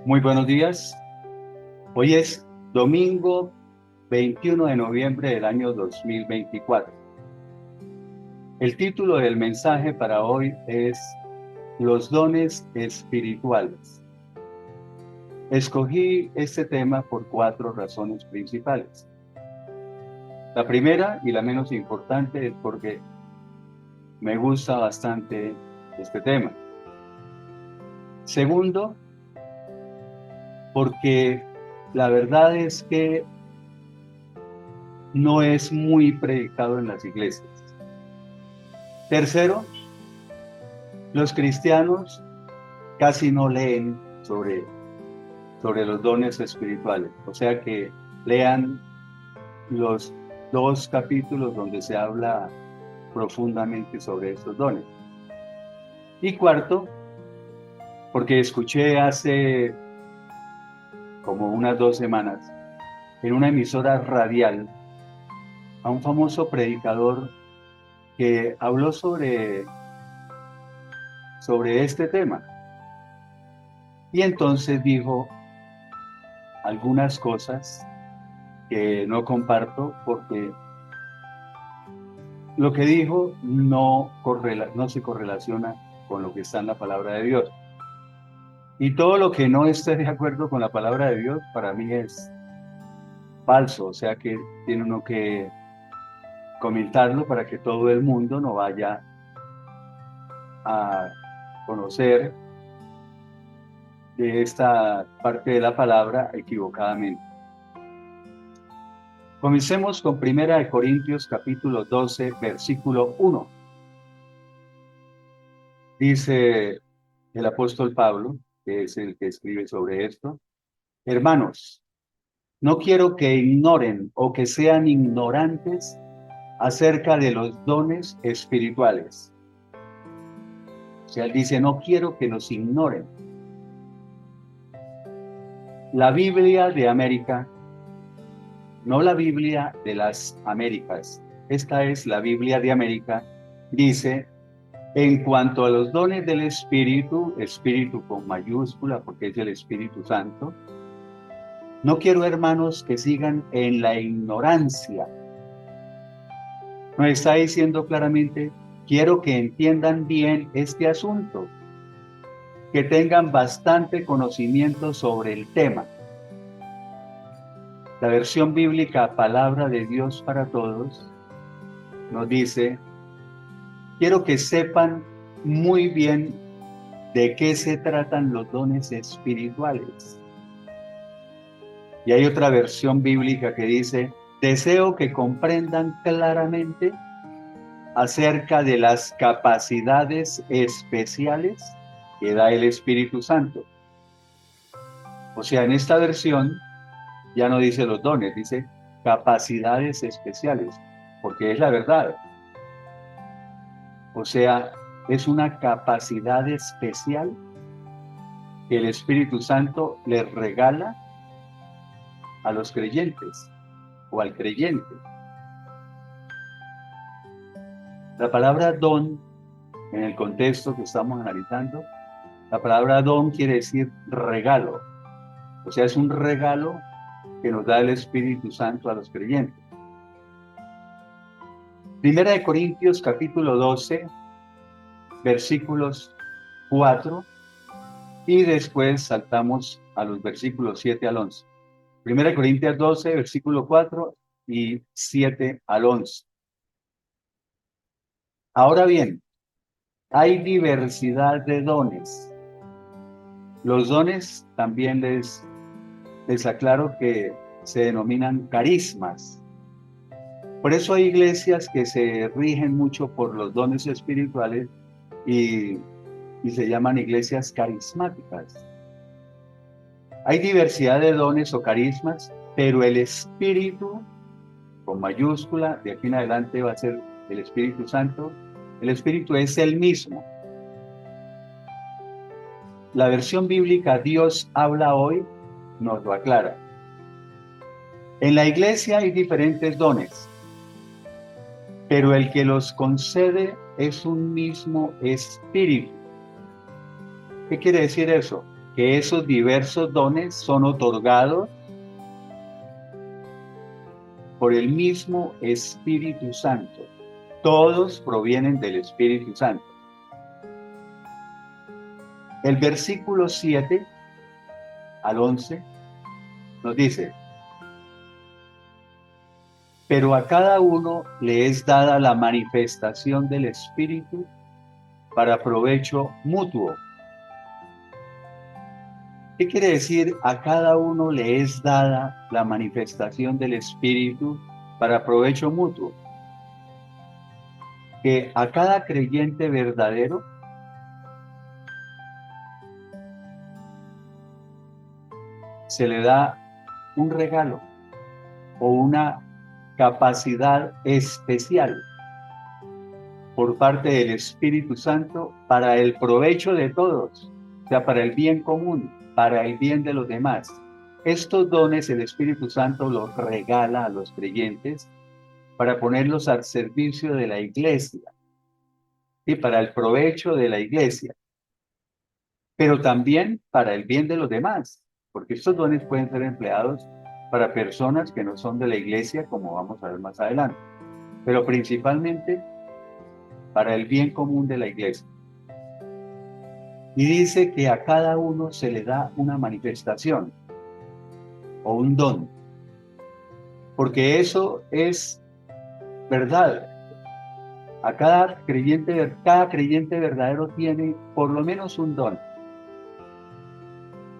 Muy buenos días. Hoy es domingo 21 de noviembre del año 2024. El título del mensaje para hoy es Los dones espirituales. Escogí este tema por 4 razones principales. La primera y la menos importante es porque me gusta bastante este tema. Segundo, porque la verdad es que no es muy predicado en las iglesias. Tercero, los cristianos casi no leen sobre los dones espirituales. O sea que lean los 2 capítulos donde se habla profundamente sobre estos dones. Y cuarto, porque escuché hace como unas 2 semanas en una emisora radial a un famoso predicador que habló sobre este tema. Y entonces dijo algunas cosas que no comparto porque lo que dijo no se correlaciona con lo que está en la palabra de Dios. Y todo lo que no esté de acuerdo con la palabra de Dios para mí es falso, o sea que tiene uno que comentarlo para que todo el mundo no vaya a conocer de esta parte de la palabra equivocadamente. Comencemos con 1 Corintios capítulo 12, versículo 1. Dice el apóstol Pablo, que es el que escribe sobre esto: Hermanos, no quiero que ignoren o que sean ignorantes acerca de los dones espirituales. O sea, él dice, no quiero que los ignoren. La Biblia de América, no la Biblia de las Américas, esta es la Biblia de América, dice, en cuanto a los dones del Espíritu, Espíritu con mayúscula porque es el Espíritu Santo, no quiero, hermanos, que sigan en la ignorancia. Nos está diciendo claramente, quiero que entiendan bien este asunto, que tengan bastante conocimiento sobre el tema. La versión bíblica Palabra de Dios para Todos nos dice, quiero que sepan muy bien de qué se tratan los dones espirituales. Y hay otra versión bíblica que dice, deseo que comprendan claramente acerca de las capacidades especiales que da el Espíritu Santo. O sea, en esta versión ya no dice los dones, dice capacidades especiales, porque es la verdad. O sea, es una capacidad especial que el Espíritu Santo le regala a los creyentes o al creyente. La palabra don, en el contexto que estamos analizando, la palabra don quiere decir regalo. O sea, es un regalo que nos da el Espíritu Santo a los creyentes. 1 Corintios capítulo 12, versículos 4, y después saltamos a los versículos 7 al 11. 1 Corintios 12, versículo 4 y 7 al 11. Ahora bien, hay diversidad de dones. Los dones también les aclaro que se denominan carismas. Por eso hay iglesias que se rigen mucho por los dones espirituales y se llaman iglesias carismáticas. Hay diversidad de dones o carismas, pero el Espíritu, con mayúscula, de aquí en adelante va a ser el Espíritu Santo, el Espíritu es el mismo. La versión bíblica Dios habla hoy nos lo aclara. En la iglesia hay diferentes dones, pero el que los concede es un mismo Espíritu. ¿Qué quiere decir eso? que esos diversos dones son otorgados por el mismo Espíritu Santo. Todos provienen del Espíritu Santo. El versículo 7 al 11 nos dice: pero a cada uno le es dada la manifestación del Espíritu para provecho mutuo. ¿Qué quiere decir? A cada uno le es dada la manifestación del Espíritu para provecho mutuo. Que a cada creyente verdadero se le da un regalo o una capacidad especial por parte del Espíritu Santo para el provecho de todos, o sea, para el bien común, para el bien de los demás. Estos dones el Espíritu Santo los regala a los creyentes para ponerlos al servicio de la iglesia y para el provecho de la iglesia, pero también para el bien de los demás, porque estos dones pueden ser empleados para personas que no son de la iglesia, como vamos a ver más adelante, pero principalmente para el bien común de la iglesia. Y dice que a cada uno se le da una manifestación o un don, porque eso es verdad. A cada creyente verdadero tiene por lo menos un don.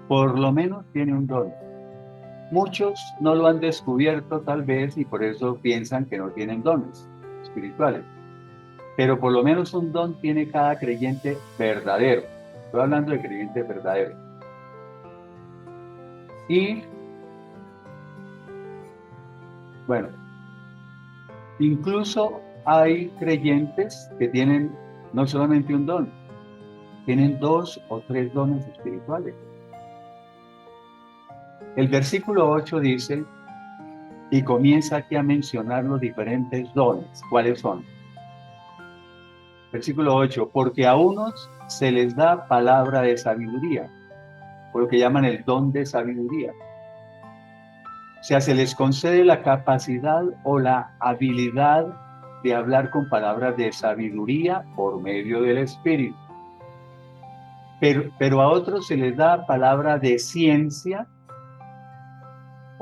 Por lo menos tiene un don. Muchos no lo han descubierto tal vez y por eso piensan que no tienen dones espirituales. Pero por lo menos un don tiene cada creyente verdadero. Estoy hablando de creyente verdadero. Y, bueno, incluso hay creyentes que tienen no solamente un don, tienen 2 o 3 dones espirituales. El versículo 8 dice, y comienza aquí a mencionar los diferentes dones. ¿Cuáles son? Versículo 8, porque a unos se les da palabra de sabiduría, por lo que llaman el don de sabiduría. O sea, se les concede la capacidad o la habilidad de hablar con palabras de sabiduría por medio del Espíritu. Pero a otros se les da palabra de ciencia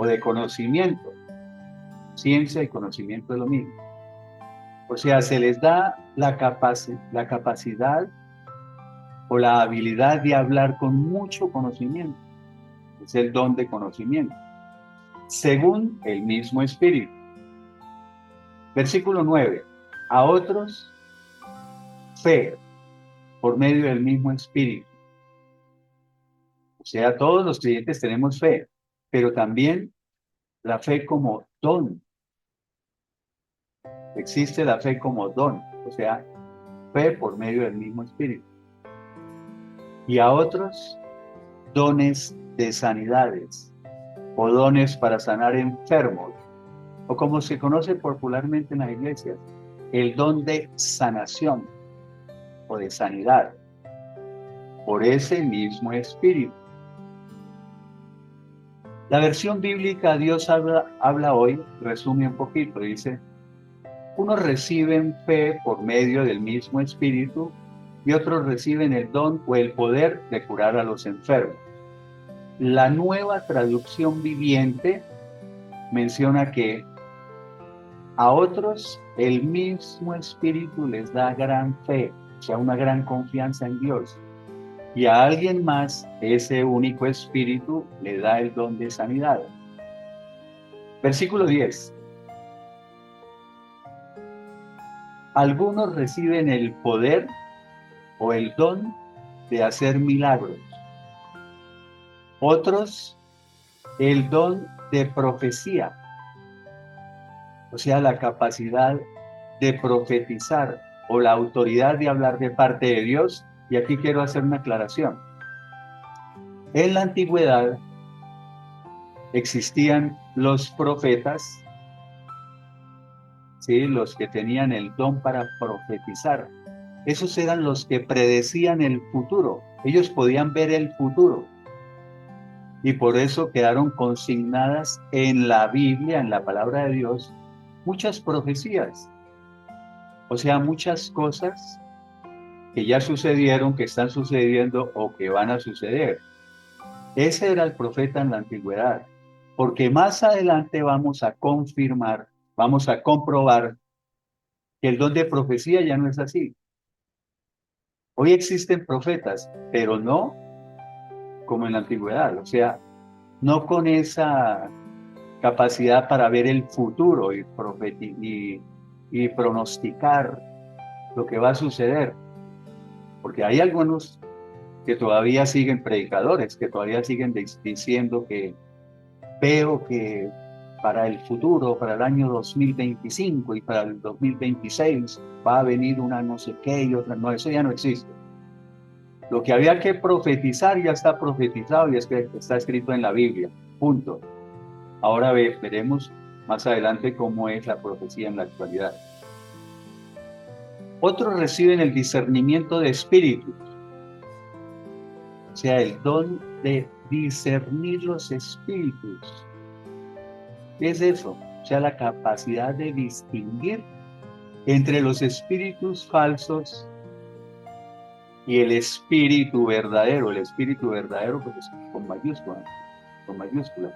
o de conocimiento. Ciencia y conocimiento es lo mismo. O sea, se les da la capacidad o la habilidad de hablar con mucho conocimiento. Es el don de conocimiento, según el mismo Espíritu. Versículo 9. A otros, fe, por medio del mismo Espíritu. O sea, todos los creyentes tenemos fe, pero también la fe como don. Existe la fe como don, o sea, fe por medio del mismo Espíritu. Y a otros, dones de sanidades o dones para sanar enfermos, o como se conoce popularmente en las iglesias, el don de sanación o de sanidad, por ese mismo Espíritu. La versión bíblica Dios habla hoy resume un poquito, dice, unos reciben fe por medio del mismo Espíritu y otros reciben el don o el poder de curar a los enfermos. La Nueva Traducción Viviente menciona que a otros el mismo Espíritu les da gran fe, o sea, una gran confianza en Dios. Y a alguien más, ese único Espíritu le da el don de sanidad. Versículo 10. Algunos reciben el poder o el don de hacer milagros. Otros, el don de profecía, o sea, la capacidad de profetizar o la autoridad de hablar de parte de Dios. Y aquí quiero hacer una aclaración. En la antigüedad existían los profetas, ¿sí? Los que tenían el don para profetizar. Esos eran los que predecían el futuro. Ellos podían ver el futuro. Y por eso quedaron consignadas en la Biblia, en la palabra de Dios, muchas profecías. O sea, muchas cosas que ya sucedieron, que están sucediendo o que van a suceder. Ese era el profeta en la antigüedad, porque más adelante vamos a confirmar, vamos a comprobar que el don de profecía ya no es así. Hoy existen profetas, pero no como en la antigüedad, o sea, no con esa capacidad para ver el futuro y pronosticar lo que va a suceder, porque hay algunos que todavía siguen predicadores, que todavía siguen diciendo que veo que para el futuro, para el año 2025 y para el 2026 va a venir una no sé qué y otra no, eso ya no existe. Lo que había que profetizar ya está profetizado y es que está escrito en la Biblia, punto. Ahora veremos más adelante cómo es la profecía en la actualidad. Otros reciben el discernimiento de espíritus, o sea, el don de discernir los espíritus. ¿Qué es eso? O sea, la capacidad de distinguir entre los espíritus falsos y el espíritu verdadero. El espíritu verdadero, pues es con mayúscula, con mayúscula.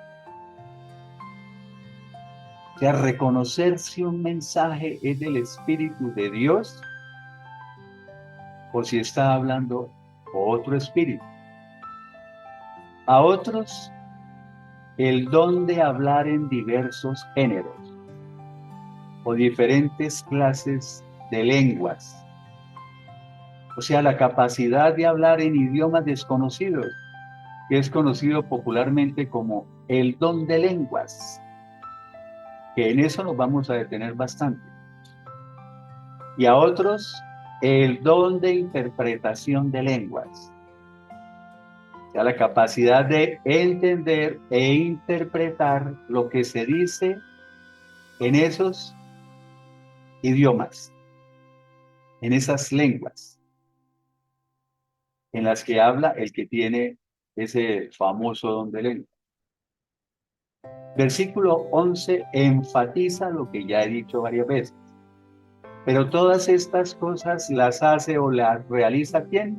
O sea, reconocer si un mensaje es del espíritu de Dios o si está hablando otro espíritu. A otros, el don de hablar en diversos géneros o diferentes clases de lenguas. O sea, la capacidad de hablar en idiomas desconocidos, que es conocido popularmente como el don de lenguas, que en eso nos vamos a detener bastante. Y a otros, el don de interpretación de lenguas. O sea, la capacidad de entender e interpretar lo que se dice en esos idiomas, en esas lenguas, en las que habla el que tiene ese famoso don de lengua. Versículo 11 enfatiza lo que ya he dicho varias veces. Pero todas estas cosas las hace o las realiza ¿quién?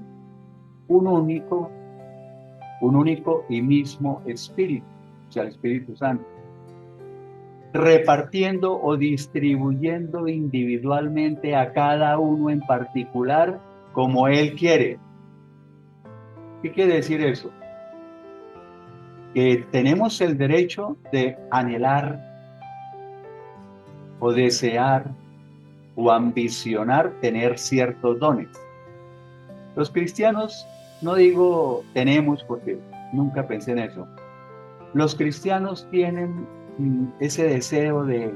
Un único y mismo Espíritu, o sea, el Espíritu Santo, repartiendo o distribuyendo individualmente a cada uno en particular como Él quiere. ¿Qué quiere decir eso? Que tenemos el derecho de anhelar o desear o ambicionar tener ciertos dones. Los cristianos, no digo tenemos porque nunca pensé en eso, los cristianos tienen ese deseo de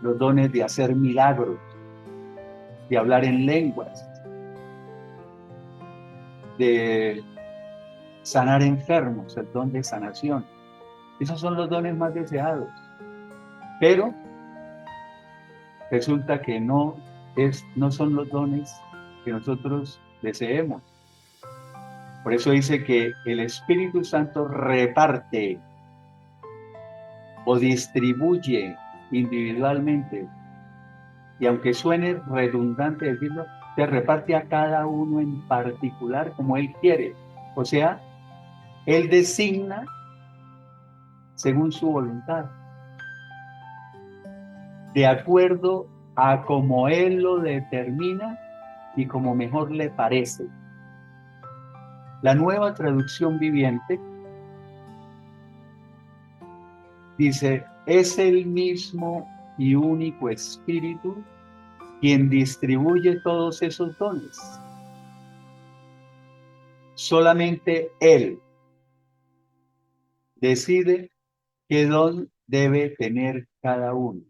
los dones de hacer milagros, de hablar en lenguas, de sanar enfermos, el don de sanación. Esos son los dones más deseados. Pero resulta que no son los dones que nosotros deseemos. Por eso dice que el Espíritu Santo reparte o distribuye individualmente. Y aunque suene redundante decirlo, se reparte a cada uno en particular como Él quiere. O sea, Él designa según su voluntad, de acuerdo a como Él lo determina y como mejor le parece. La Nueva Traducción Viviente dice, es el mismo y único Espíritu quien distribuye todos esos dones. Solamente Él decide qué don debe tener cada uno.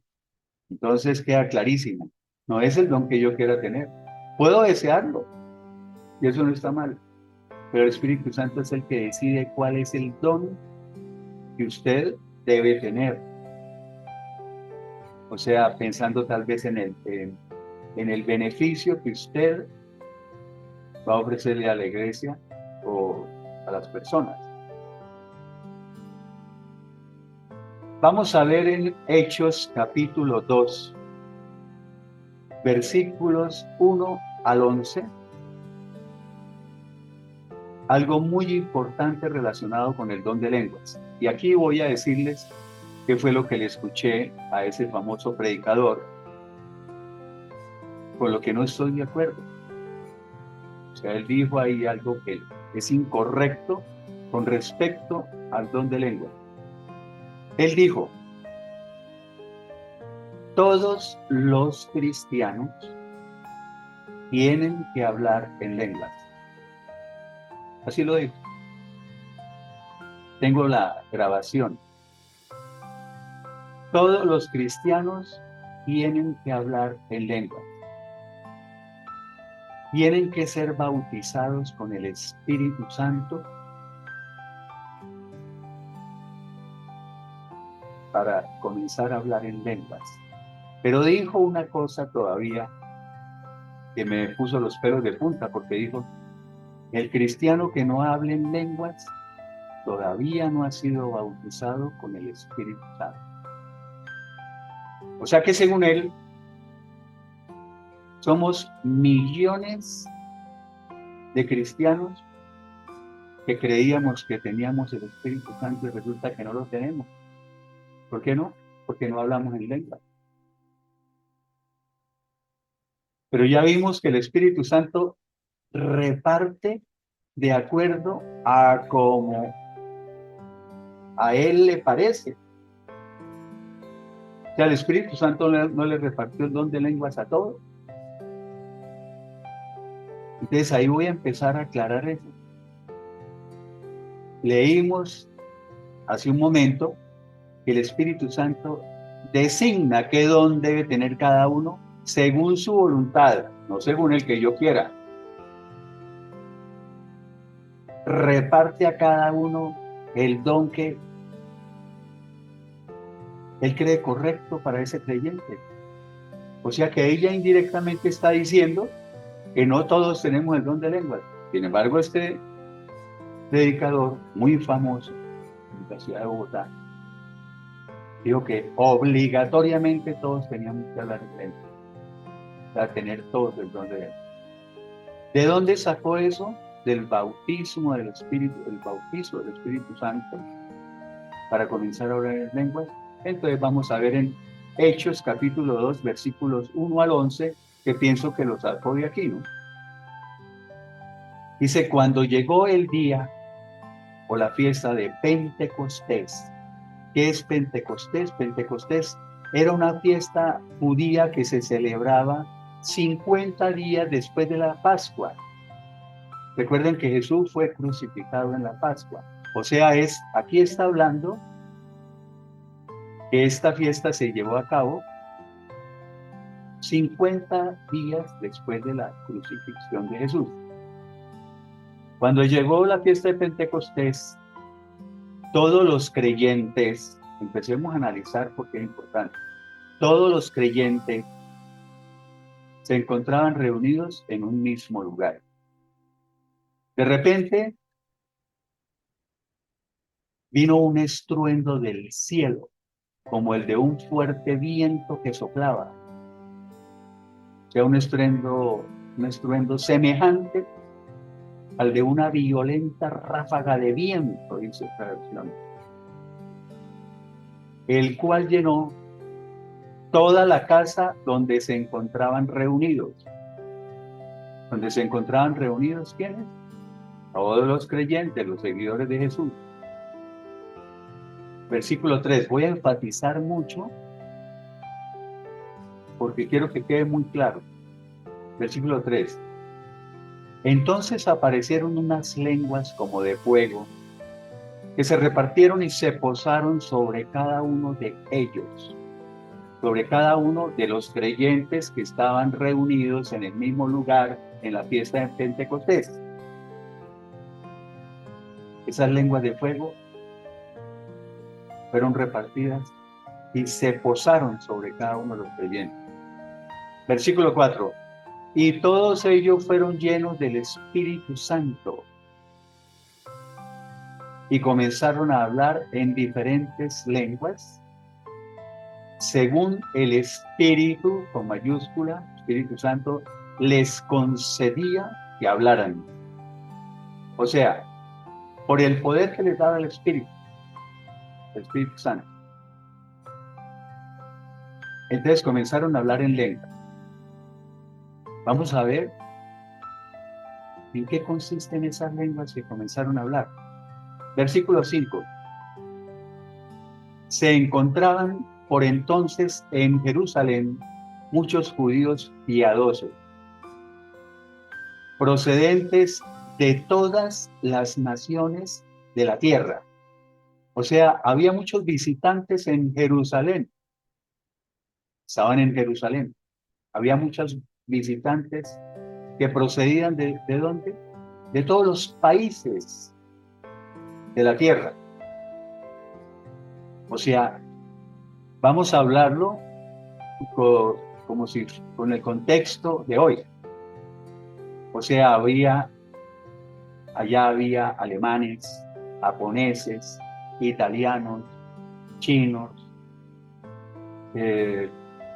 Entonces queda clarísimo, no es el don que yo quiera tener. Puedo desearlo, y eso no está mal, pero el Espíritu Santo es el que decide cuál es el don que usted debe tener. O sea, pensando tal vez en el beneficio que usted va a ofrecerle a la iglesia o a las personas. Vamos a ver en Hechos capítulo 2, versículos 1 al 11, algo muy importante relacionado con el don de lenguas. Y aquí voy a decirles qué fue lo que le escuché a ese famoso predicador, con lo que no estoy de acuerdo. O sea, él dijo ahí algo que es incorrecto con respecto al don de lengua. Él dijo, todos los cristianos tienen que hablar en lenguas. Así lo dijo. Tengo la grabación. Todos los cristianos tienen que hablar en lenguas. Tienen que ser bautizados con el Espíritu Santo para comenzar a hablar en lenguas. Pero dijo una cosa todavía que me puso los pelos de punta, porque dijo, el cristiano que no hable en lenguas todavía no ha sido bautizado con el Espíritu Santo. O sea que según él, somos millones de cristianos que creíamos que teníamos el Espíritu Santo y resulta que no lo tenemos. ¿Por qué no? Porque no hablamos en lengua. Pero ya vimos que el Espíritu Santo reparte de acuerdo a como a él le parece. O sea, el Espíritu Santo no le repartió el don de lenguas a todos. Entonces ahí voy a empezar a aclarar eso. Leímos hace un momento que el Espíritu Santo designa qué don debe tener cada uno según su voluntad, no según el que yo quiera. Reparte a cada uno el don que él cree correcto para ese creyente. O sea que ella indirectamente está diciendo que no todos tenemos el don de lenguas. Sin embargo, este predicador muy famoso en la ciudad de Bogotá dijo que obligatoriamente todos teníamos que hablar en lengua, para tener todos el don de lengua. ¿De dónde sacó eso? Del bautismo del Espíritu, el bautizo del Espíritu Santo para comenzar a hablar en lenguas. Entonces vamos a ver en Hechos capítulo 2, versículos 1 al 11, que pienso que lo sacó de aquí, ¿no? Dice, cuando llegó el día o la fiesta de Pentecostés. ¿Qué es Pentecostés? Pentecostés era una fiesta judía que se celebraba 50 días después de la Pascua. Recuerden que Jesús fue crucificado en la Pascua. O sea, aquí está hablando que esta fiesta se llevó a cabo 50 días después de la crucifixión de Jesús. Cuando llegó la fiesta de Pentecostés, todos los creyentes, empecemos a analizar porque es importante, todos los creyentes se encontraban reunidos en un mismo lugar. De repente vino un estruendo del cielo, como el de un fuerte viento que soplaba. O sea, un estruendo semejante al de una violenta ráfaga de viento, dice esta versión, el cual llenó toda la casa donde se encontraban reunidos. Donde se encontraban reunidos, ¿quiénes? Todos los creyentes, los seguidores de Jesús. Versículo 3, voy a enfatizar mucho porque quiero que quede muy claro. Versículo 3, entonces aparecieron unas lenguas como de fuego que se repartieron y se posaron sobre cada uno de ellos, sobre cada uno de los creyentes que estaban reunidos en el mismo lugar en la fiesta de Pentecostés. Esas lenguas de fuego fueron repartidas y se posaron sobre cada uno de los creyentes. Versículo 4, y todos ellos fueron llenos del Espíritu Santo y comenzaron a hablar en diferentes lenguas según el Espíritu, con mayúscula, Espíritu Santo, les concedía que hablaran. O sea, por el poder que les daba el Espíritu Santo. Entonces comenzaron a hablar en lengua. Vamos a ver en qué consisten esas lenguas que comenzaron a hablar. Versículo 5. Se encontraban por entonces en Jerusalén muchos judíos piadosos, procedentes de todas las naciones de la tierra. O sea, había muchos visitantes en Jerusalén. Estaban en Jerusalén. Había muchos visitantes que procedían ¿de dónde? De todos los países de la tierra. O sea, vamos a hablarlo como si con el contexto de hoy. O sea, allá había alemanes, japoneses, italianos, chinos,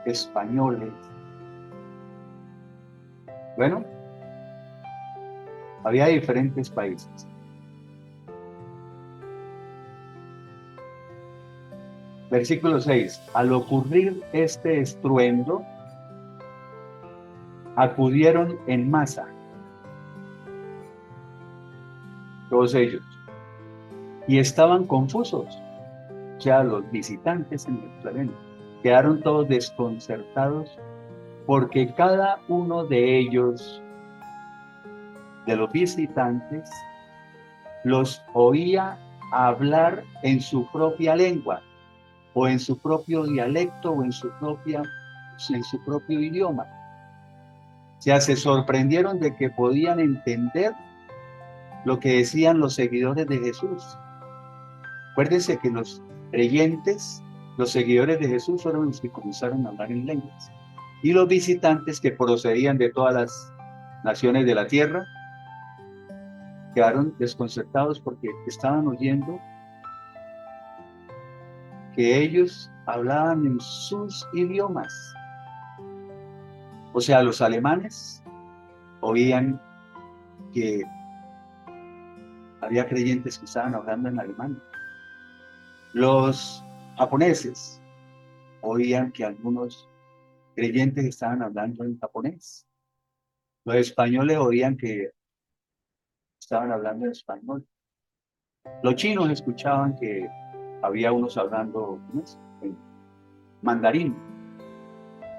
españoles. Bueno, había diferentes países. Versículo 6. Al ocurrir este estruendo, acudieron en masa, todos ellos, y estaban confusos. O sea, los visitantes en Jerusalén quedaron todos desconcertados porque cada uno de ellos, de los visitantes, los oía hablar en su propia lengua, o en su propio dialecto, o en su propio idioma. O sea, se sorprendieron de que podían entender lo que decían los seguidores de Jesús. Acuérdense que los creyentes, los seguidores de Jesús, fueron los que comenzaron a hablar en lenguas. Y los visitantes que procedían de todas las naciones de la tierra quedaron desconcertados porque estaban oyendo que ellos hablaban en sus idiomas. O sea, los alemanes oían que había creyentes que estaban hablando en alemán. Los japoneses oían que algunos creyentes estaban hablando en japonés. Los españoles oían que estaban hablando en español. Los chinos escuchaban que había unos hablando en mandarín.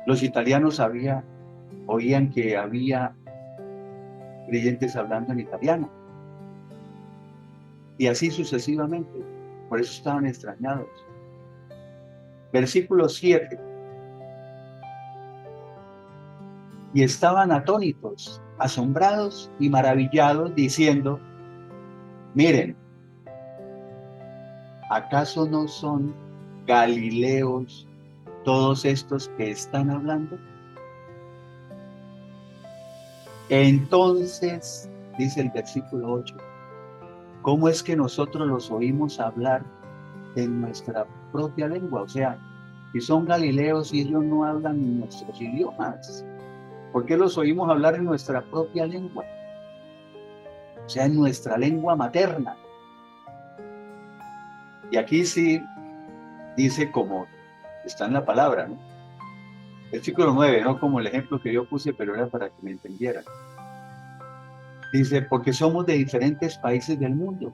Los italianos oían que había creyentes hablando en italiano. Y así sucesivamente. Por eso estaban extrañados. Versículo 7. Y estaban atónitos, asombrados y maravillados, diciendo: miren, ¿acaso no son galileos todos estos que están hablando? Entonces, dice el versículo 8, ¿cómo es que nosotros los oímos hablar en nuestra propia lengua? O sea, si son galileos y ellos no hablan en nuestros idiomas, ¿por qué los oímos hablar en nuestra propia lengua? O sea, en nuestra lengua materna. Y aquí sí dice como está en la palabra, ¿no? Versículo 9, no como el ejemplo que yo puse, pero era para que me entendieran. Dice, porque somos de diferentes países del mundo.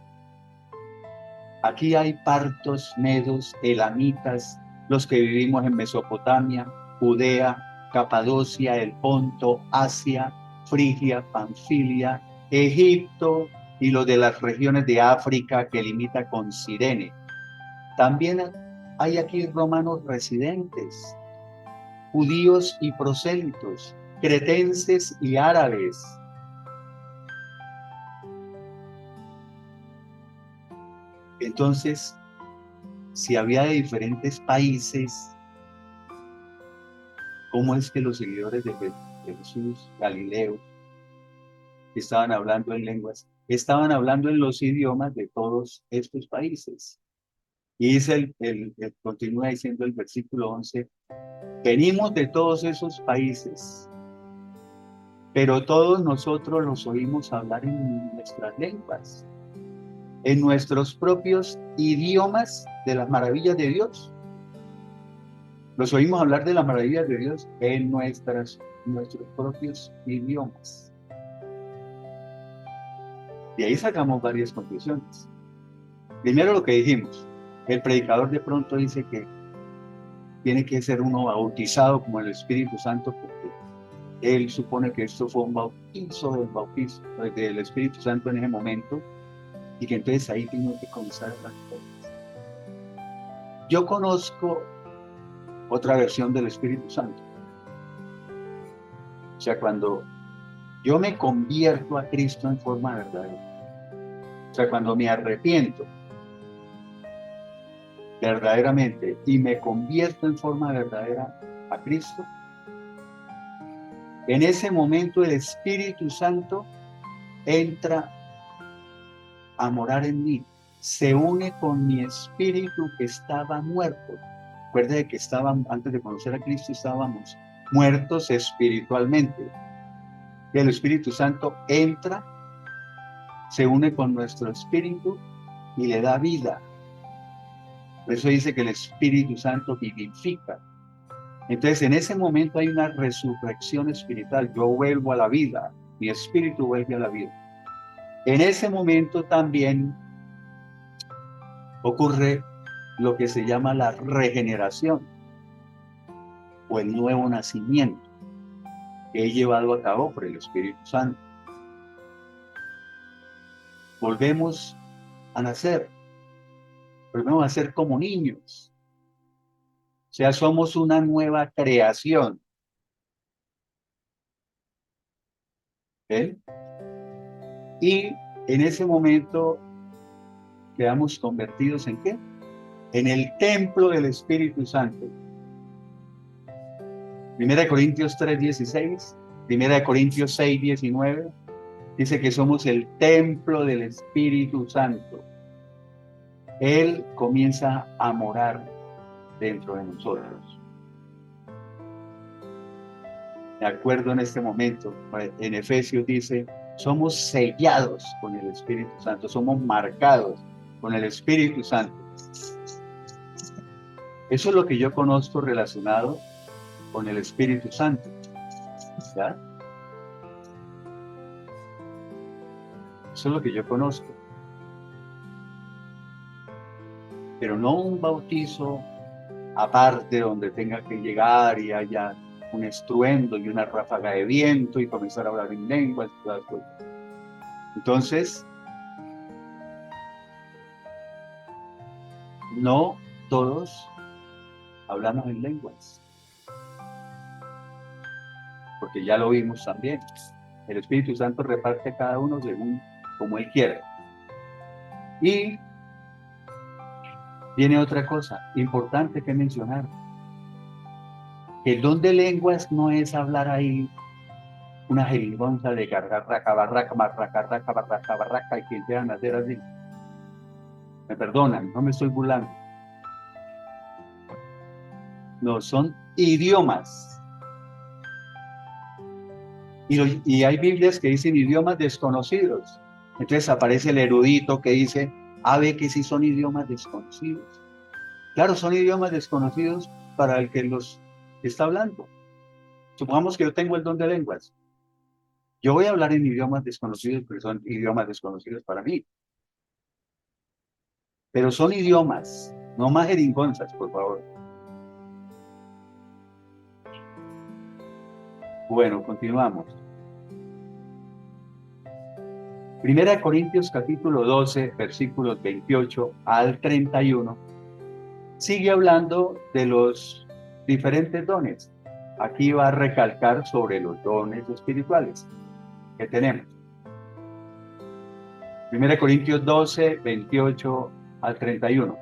Aquí hay partos, medos, elamitas, los que vivimos en Mesopotamia, Judea, Capadocia, el Ponto, Asia, Frigia, Panfilia, Egipto y los de las regiones de África que limita con Cirene. También hay aquí romanos residentes, judíos y prosélitos, cretenses y árabes. Entonces, si había de diferentes países, ¿cómo es que los seguidores de Jesús, Galileo, estaban hablando en lenguas? Estaban hablando en los idiomas de todos estos países. Y dice continúa diciendo el versículo 11, venimos de todos esos países, pero todos nosotros los oímos hablar en nuestras lenguas, en nuestros propios idiomas de las maravillas de Dios. Los oímos hablar de las maravillas de Dios en nuestros propios idiomas. Y ahí sacamos varias conclusiones. Primero lo que dijimos, el predicador de pronto dice que tiene que ser uno bautizado como el Espíritu Santo, porque él supone que esto fue un bautizo del Espíritu Santo en ese momento, y que entonces ahí tengo que comenzar a hablar cosas. Yo conozco otra versión del Espíritu Santo. O sea, cuando yo me convierto a Cristo en forma verdadera, o sea, cuando me arrepiento verdaderamente y me convierto en forma verdadera a Cristo, en ese momento el Espíritu Santo entra a morar en mí, se une con mi espíritu que estaba muerto. Recuerde que antes de conocer a Cristo estábamos muertos espiritualmente. Y el Espíritu Santo entra, se une con nuestro espíritu y le da vida. Por eso dice que el Espíritu Santo vivifica. Entonces, en ese momento hay una resurrección espiritual. Yo vuelvo a la vida, mi espíritu vuelve a la vida. En ese momento también ocurre lo que se llama la regeneración o el nuevo nacimiento que he llevado a cabo por el Espíritu Santo. Volvemos a nacer, volvemos a ser como niños. O sea, somos una nueva creación. ¿Ven? Y en ese momento quedamos convertidos ¿en qué? En el templo del Espíritu Santo. 1 Corintios 3:16, 1 Corintios 6:19, dice que somos el templo del Espíritu Santo. Él comienza a morar dentro de nosotros. Me acuerdo en este momento, en Efesios dice, somos sellados con el Espíritu Santo, somos marcados con el Espíritu Santo. Eso es lo que yo conozco relacionado con el Espíritu Santo. ¿Ya? Eso es lo que yo conozco. Pero no un bautizo aparte donde tenga que llegar y haya un estruendo y una ráfaga de viento y comenzar a hablar en lenguas y todas las cosas. Entonces, no todos hablamos en lenguas, porque ya lo vimos también. El Espíritu Santo reparte a cada uno según como Él quiera. Y viene otra cosa importante que mencionar. El don de lenguas no es hablar ahí una jerigonza de gargarraca, barraca, marracarraca, barraca, barraca, y quien quieran hacer así. Me perdonan, no me estoy burlando. No, son idiomas. Y hay Biblias que dicen idiomas desconocidos. Entonces aparece el erudito que dice, ve que sí son idiomas desconocidos. Claro, son idiomas desconocidos para el que los está hablando. Supongamos que yo tengo el don de lenguas. Yo voy a hablar en idiomas desconocidos, pero son idiomas desconocidos para mí. Pero son idiomas, no más jeringonzas, por favor. Bueno, continuamos. 1 Corintios capítulo 12, versículos 28 al 31, sigue hablando de los diferentes dones. Aquí va a recalcar sobre los dones espirituales que tenemos. 1 Corintios 12, 28 al 31.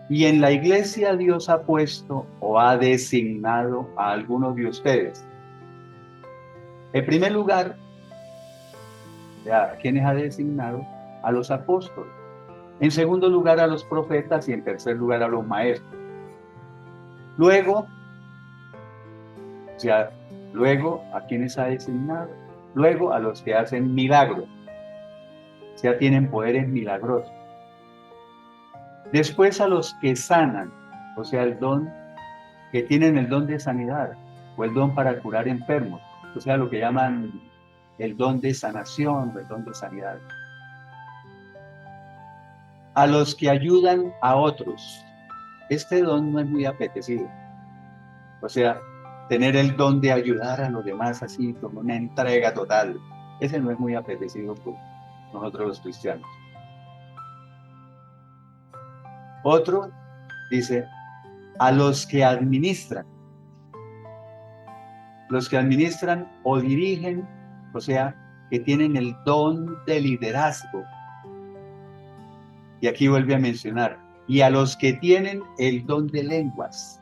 Y en la iglesia Dios ha puesto o ha designado a algunos de ustedes. En primer lugar, ¿a quiénes ha designado? A los apóstoles. En segundo lugar a los profetas y en tercer lugar a los maestros. Luego, luego a quienes ha designado, luego a los que hacen milagros, tienen poderes milagrosos. Después a los que sanan, o sea, el don, que tienen el don de sanidad, o el don para curar enfermos, o sea, lo que llaman el don de sanación, o el don de sanidad. A los que ayudan a otros. Este don no es muy apetecido. O sea, tener el don de ayudar a los demás así, como una entrega total. Ese no es muy apetecido por nosotros los cristianos. Otro dice, a los que administran. Los que administran o dirigen, o sea, que tienen el don de liderazgo. Y aquí vuelve a mencionar, y a los que tienen el don de lenguas.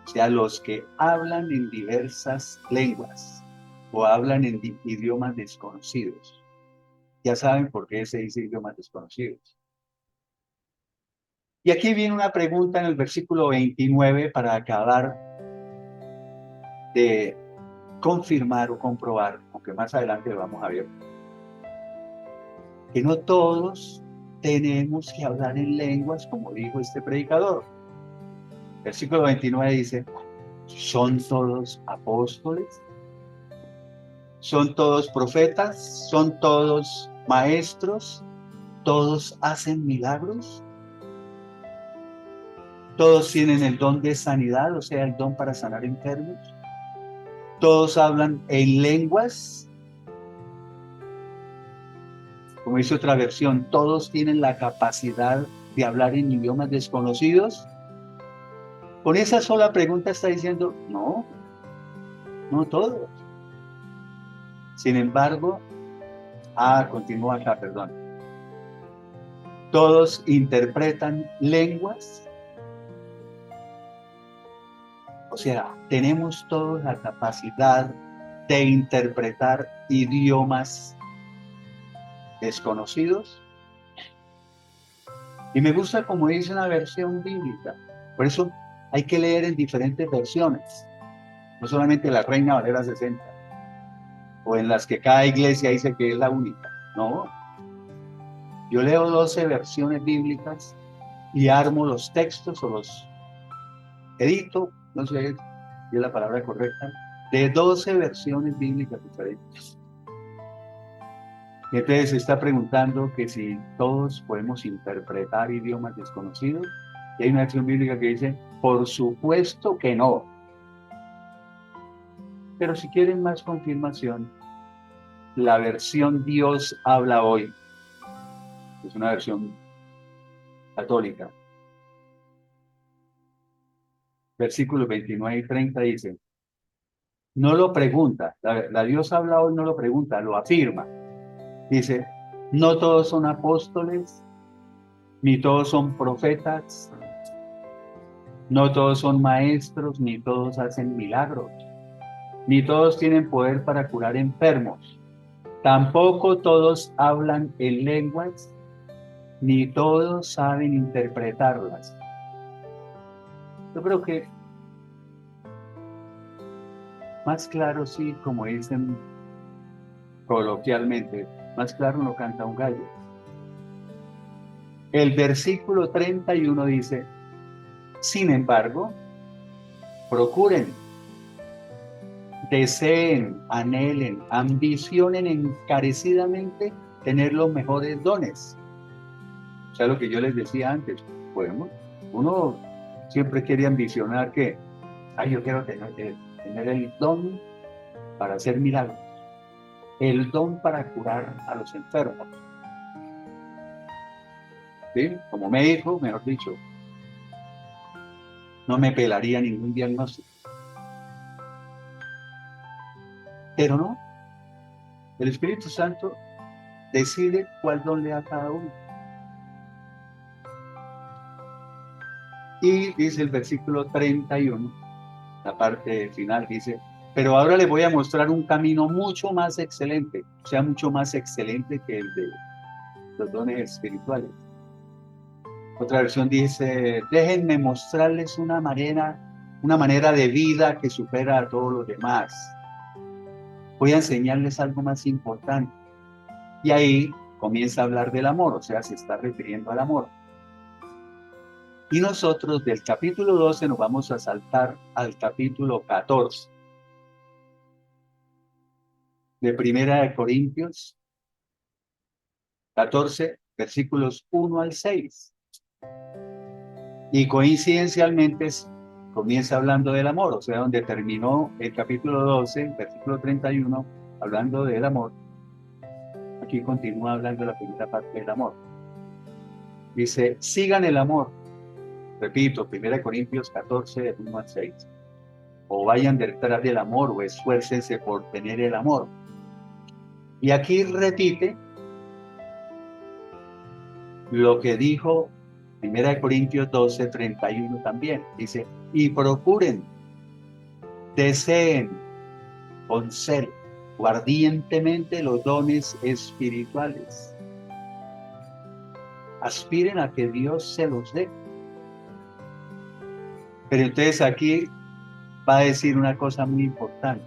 O sea, los que hablan en diversas lenguas o hablan en idiomas desconocidos. Ya saben por qué se dice idiomas desconocidos. Y aquí viene una pregunta en el versículo 29 para acabar de confirmar o comprobar, aunque más adelante lo vamos a ver, que no todos tenemos que hablar en lenguas, como dijo este predicador. Versículo 29 dice, ¿son todos apóstoles? ¿Son todos profetas? ¿Son todos maestros? ¿Todos hacen milagros? ¿Todos tienen el don de sanidad, o sea, el don para sanar enfermos? ¿Todos hablan en lenguas? Como dice otra versión, ¿todos tienen la capacidad de hablar en idiomas desconocidos? Con esa sola pregunta está diciendo, no, no todos. Sin embargo, continúa acá, perdón. ¿Todos interpretan lenguas? O sea, ¿tenemos todos la capacidad de interpretar idiomas desconocidos? Y me gusta como dice una versión bíblica. Por eso hay que leer en diferentes versiones. No solamente la Reina Valera 60. O en las que cada iglesia dice que es la única. No. Yo leo 12 versiones bíblicas y armo los textos o los edito, no sé si es la palabra correcta, de 12 versiones bíblicas diferentes. Y entonces se está preguntando que si todos podemos interpretar idiomas desconocidos. Y hay una versión bíblica que dice, por supuesto que no. Pero si quieren más confirmación, la versión Dios habla hoy, es una versión católica. Versículos 29 y 30 dice, no lo pregunta, la Dios habla hoy no lo pregunta, lo afirma. Dice, no todos son apóstoles, ni todos son profetas, no todos son maestros, ni todos hacen milagros, ni todos tienen poder para curar enfermos, tampoco todos hablan en lenguas, ni todos saben interpretarlas. Yo creo que más claro sí, como dicen coloquialmente, más claro no canta un gallo. El versículo 31 dice, sin embargo, procuren, deseen, anhelen, ambicionen encarecidamente tener los mejores dones. O sea, lo que yo les decía antes, podemos, uno siempre quiere ambicionar que, yo quiero tener el don para hacer milagros, el don para curar a los enfermos. ¿Sí? Como médico, mejor dicho, no me pelaría ningún diagnóstico. Pero no, el Espíritu Santo decide cuál don le da a cada uno. Y dice el versículo 31, la parte final, dice, pero ahora les voy a mostrar un camino mucho más excelente, o sea, mucho más excelente que el de los dones espirituales. Otra versión dice, déjenme mostrarles una manera de vida que supera a todos los demás. Voy a enseñarles algo más importante. Y ahí comienza a hablar del amor, o sea, se está refiriendo al amor. Y nosotros del capítulo 12 nos vamos a saltar al capítulo 14 de Primera de Corintios, 14, versículos 1 al 6. Y coincidencialmente comienza hablando del amor, o sea, donde terminó el capítulo 12, versículo 31, hablando del amor. Aquí continúa hablando la primera parte del amor. Dice, sigan el amor. Repito, 1 Corintios 14, del 1 al 6. O vayan detrás del amor o esfuércense por tener el amor. Y aquí repite lo que dijo 1 Corintios 12, 31 también. Dice, y procuren, deseen con celo o ardientemente los dones espirituales. Aspiren a que Dios se los dé. Pero entonces aquí va a decir una cosa muy importante.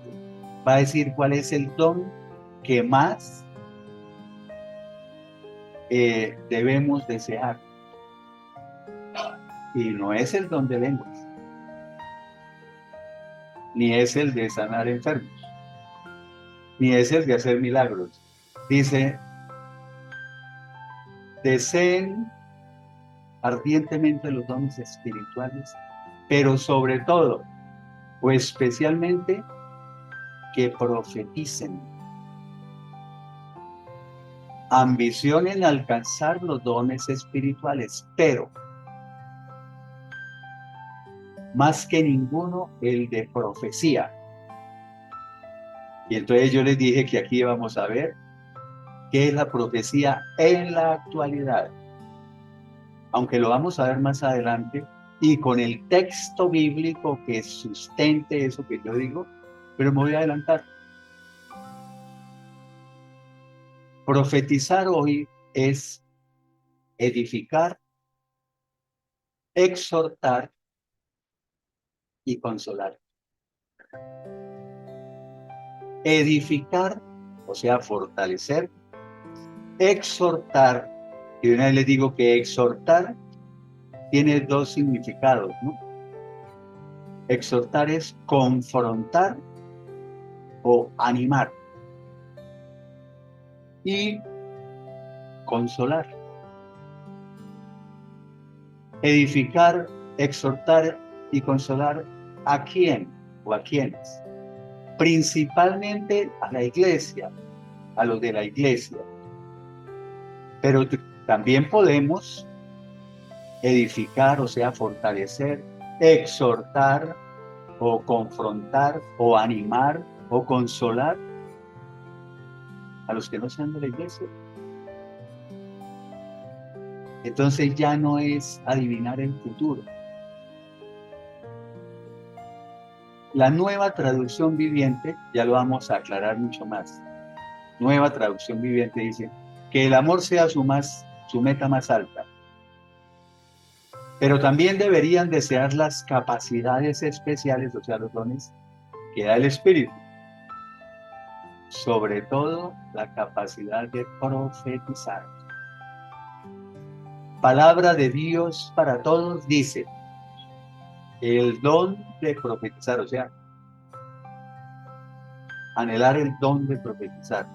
Va a decir cuál es el don que más debemos desear. Y no es el don de lenguas, ni es el de sanar enfermos, ni es el de hacer milagros. Dice, deseen ardientemente los dones espirituales, pero sobre todo, o especialmente, que profeticen. Ambicionen alcanzar los dones espirituales, pero más que ninguno el de profecía. Y entonces yo les dije que aquí vamos a ver qué es la profecía en la actualidad. Aunque lo vamos a ver más adelante y con el texto bíblico que sustente eso que yo digo, pero me voy a adelantar. Profetizar hoy es edificar, exhortar y consolar. Edificar, o sea, fortalecer, exhortar, y una vez les digo que exhortar tiene dos significados, ¿no? Exhortar es confrontar o animar. Y consolar. Edificar, exhortar y consolar ¿a quién o a quiénes? Principalmente a la iglesia, a los de la iglesia. Pero también podemos edificar, o sea, fortalecer, exhortar o confrontar o animar o consolar a los que no sean de la iglesia. Entonces ya no es adivinar el futuro. La nueva traducción viviente, ya lo vamos a aclarar mucho más. Nueva traducción viviente dice que el amor sea su meta más alta. Pero también deberían desear las capacidades especiales, o sea, los dones que da el Espíritu. Sobre todo la capacidad de profetizar. Palabra de Dios para todos dice, el don de profetizar, o sea, anhelar el don de profetizar.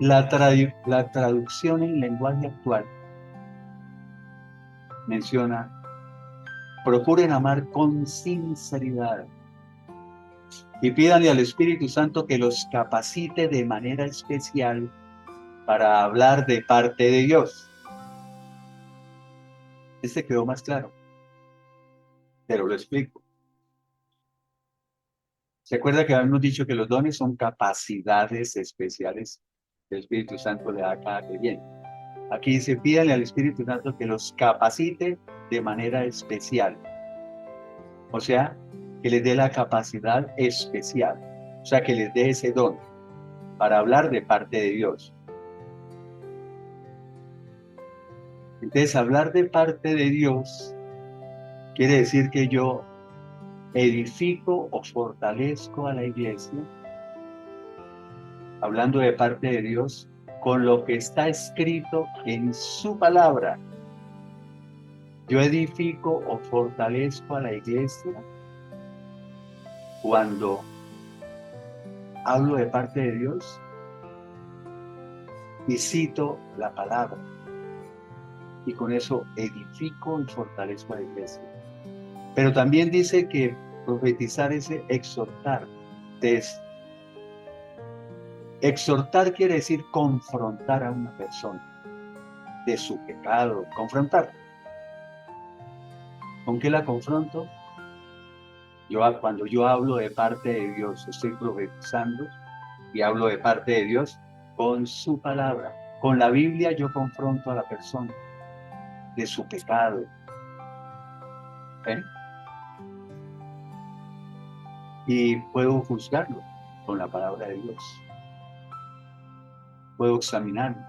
La traducción en lenguaje actual menciona, procuren amar con sinceridad y pídanle al Espíritu Santo que los capacite de manera especial para hablar de parte de Dios. Este quedó más claro, pero lo explico. ¿Se acuerda que habíamos dicho que los dones son capacidades especiales que el Espíritu Santo le da a cada creyente? Aquí dice, pídanle al Espíritu Santo que los capacite de manera especial. O sea, que les dé la capacidad especial. O sea, que les dé ese don para hablar de parte de Dios. Entonces, hablar de parte de Dios quiere decir que yo edifico o fortalezco a la iglesia, hablando de parte de Dios, con lo que está escrito en su palabra. Yo edifico o fortalezco a la iglesia cuando hablo de parte de Dios y cito la palabra. Y con eso edifico y fortalezco a la iglesia. Pero también dice que profetizar es exhortar. Entonces, exhortar quiere decir confrontar a una persona de su pecado, confrontar. ¿Con qué la confronto? Cuando yo hablo de parte de Dios, estoy profetizando y hablo de parte de Dios con su palabra. Con la Biblia yo confronto a la persona de su pecado. ¿Eh? Y puedo juzgarlo con la palabra de Dios. Puedo examinarlo.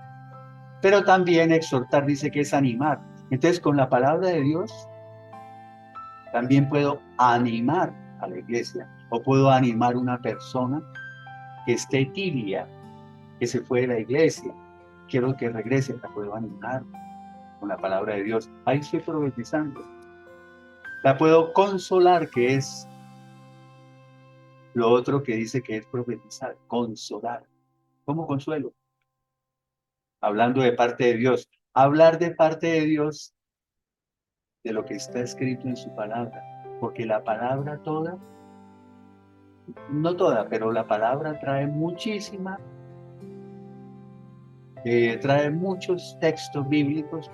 Pero también exhortar dice que es animar. Entonces, con la palabra de Dios, también puedo animar a la iglesia. O puedo animar a una persona que esté tibia, que se fue de la iglesia. Quiero que regrese, la puedo animar con la palabra de Dios. Ahí estoy profetizando. La puedo consolar, que es lo otro que dice que es profetizar, consolar. ¿Cómo consuelo? Hablando de parte de Dios. Hablar de parte de Dios, de lo que está escrito en su palabra. Porque la palabra toda, no toda, pero la palabra trae trae muchos textos bíblicos,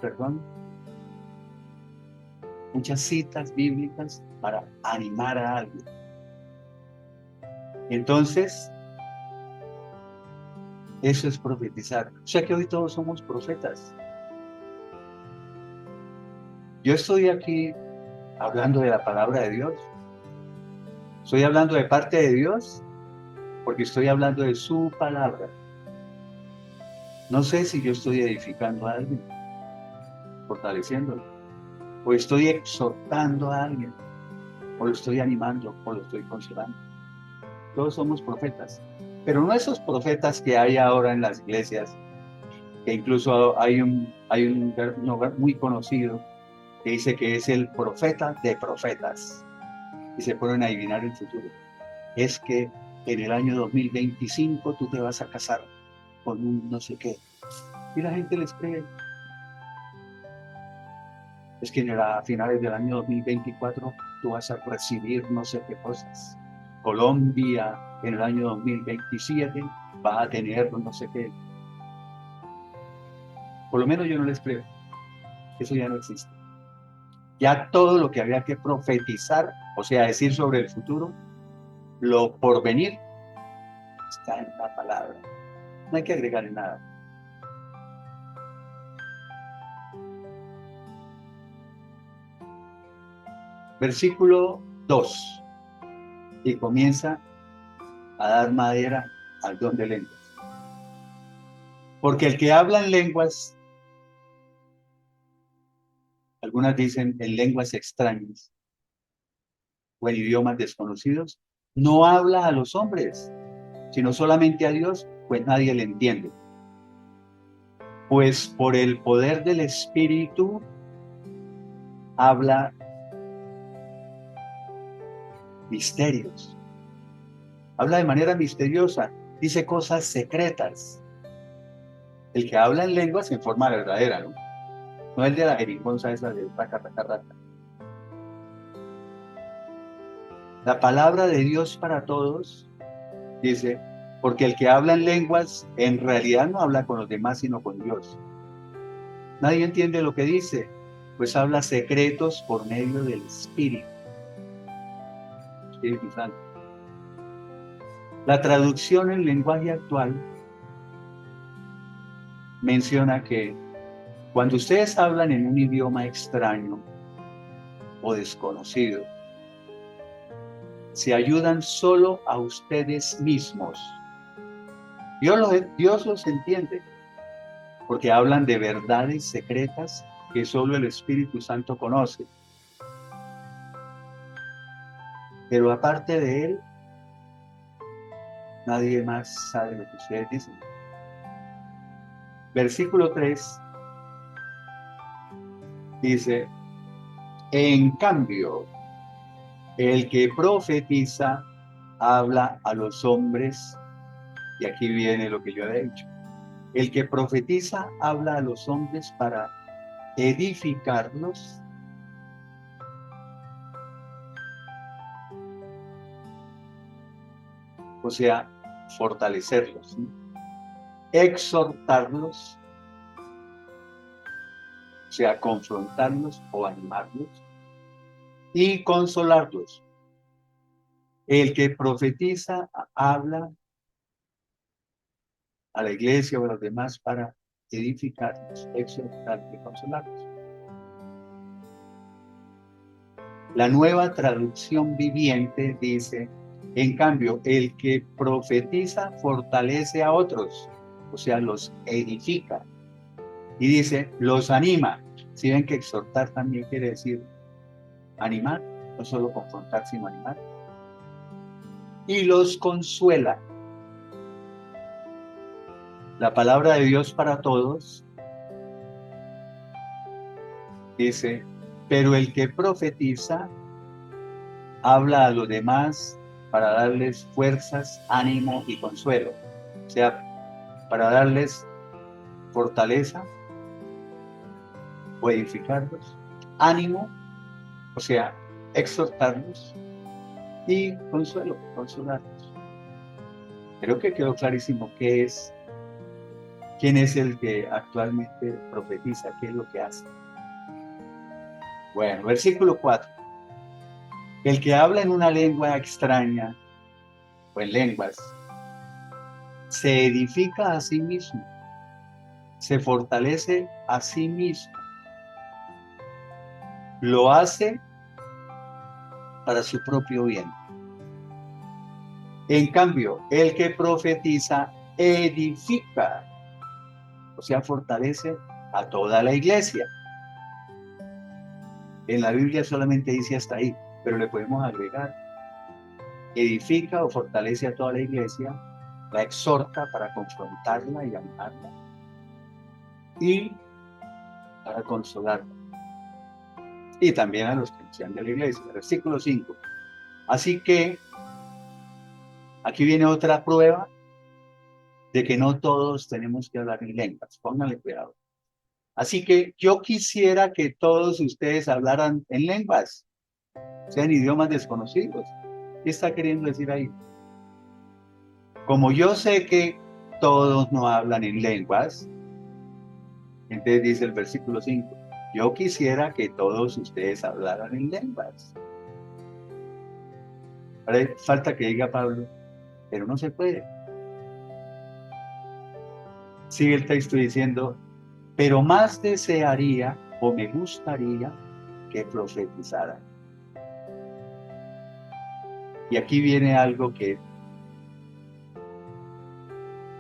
muchas citas bíblicas para animar a alguien. Entonces, eso es profetizar. O sea que hoy todos somos profetas. Yo estoy aquí hablando de la palabra de Dios. Estoy hablando de parte de Dios porque estoy hablando de su palabra. No sé si yo estoy edificando a alguien, fortaleciéndolo, o estoy exhortando a alguien, o lo estoy animando, o lo estoy consolando. Todos somos profetas, pero no esos profetas que hay ahora en las iglesias, que incluso hay un lugar muy conocido que dice que es el profeta de profetas y se ponen a adivinar el futuro. Es que en el año 2025 tú te vas a casar con un no sé qué. Y la gente les cree. Es que a finales del año 2024 tú vas a recibir no sé qué cosas. Colombia en el año 2027 va a tener no sé qué. Por lo menos yo no les creo. Eso ya no existe. Ya todo lo que había que profetizar, o sea, decir sobre el futuro, lo por venir, está en la palabra. No hay que agregarle nada. Versículo 2. Y comienza a dar madera al don de lenguas. Porque el que habla en lenguas, algunas dicen en lenguas extrañas o en idiomas desconocidos, no habla a los hombres, sino solamente a Dios, pues nadie le entiende. Pues por el poder del Espíritu habla misterios. Habla de manera misteriosa, dice cosas secretas. El que habla en lenguas en forma verdadera, ¿no? No el de la jerigonza esa de raca, raca, raca. La palabra de Dios para todos, dice, porque el que habla en lenguas en realidad no habla con los demás, sino con Dios. Nadie entiende lo que dice, pues habla secretos por medio del Espíritu Santo. La traducción en lenguaje actual menciona que cuando ustedes hablan en un idioma extraño o desconocido, se ayudan solo a ustedes mismos. Dios los entiende, porque hablan de verdades secretas que solo el Espíritu Santo conoce. Pero aparte de él, nadie más sabe lo que ustedes dicen. Versículo 3 dice, en cambio, el que profetiza habla a los hombres, y aquí viene lo que yo he dicho. El que profetiza habla a los hombres para edificarlos, o sea, fortalecerlos, ¿sí? Exhortarlos, o sea, confrontarlos o animarlos, y consolarlos. El que profetiza habla a la iglesia o a los demás para edificarlos, exhortarlos y consolarlos. La nueva traducción viviente dice, en cambio, el que profetiza fortalece a otros, o sea, los edifica. Y dice, los anima. Si ven que exhortar también quiere decir animar, no solo confrontar, sino animar. Y los consuela. La palabra de Dios para todos dice, pero el que profetiza habla a los demás para darles fuerzas, ánimo y consuelo. O sea, para darles fortaleza o edificarlos, ánimo, o sea, exhortarlos, y consuelo, consolarlos. Creo que quedó clarísimo quién es el que actualmente profetiza, qué es lo que hace. Bueno, versículo 4. El que habla en una lengua extraña o en lenguas, se edifica a sí mismo, se fortalece a sí mismo, lo hace para su propio bien. En cambio, el que profetiza edifica, o sea, fortalece a toda la iglesia. En la Biblia solamente dice hasta ahí, pero le podemos agregar, edifica o fortalece a toda la iglesia, la exhorta para confrontarla y animarla, y para consolarla. Y también a los que sean de la iglesia. Versículo 5. Así que aquí viene otra prueba de que no todos tenemos que hablar en lenguas. Pónganle cuidado. Así que yo quisiera que todos ustedes hablaran en lenguas, sean idiomas desconocidos. ¿Qué está queriendo decir ahí? Como yo sé que todos no hablan en lenguas, entonces dice el versículo 5, yo quisiera que todos ustedes hablaran en lenguas. Ahora falta que diga Pablo, pero no se puede. Sigue el texto diciendo, pero más desearía o me gustaría que profetizara. Y aquí viene algo que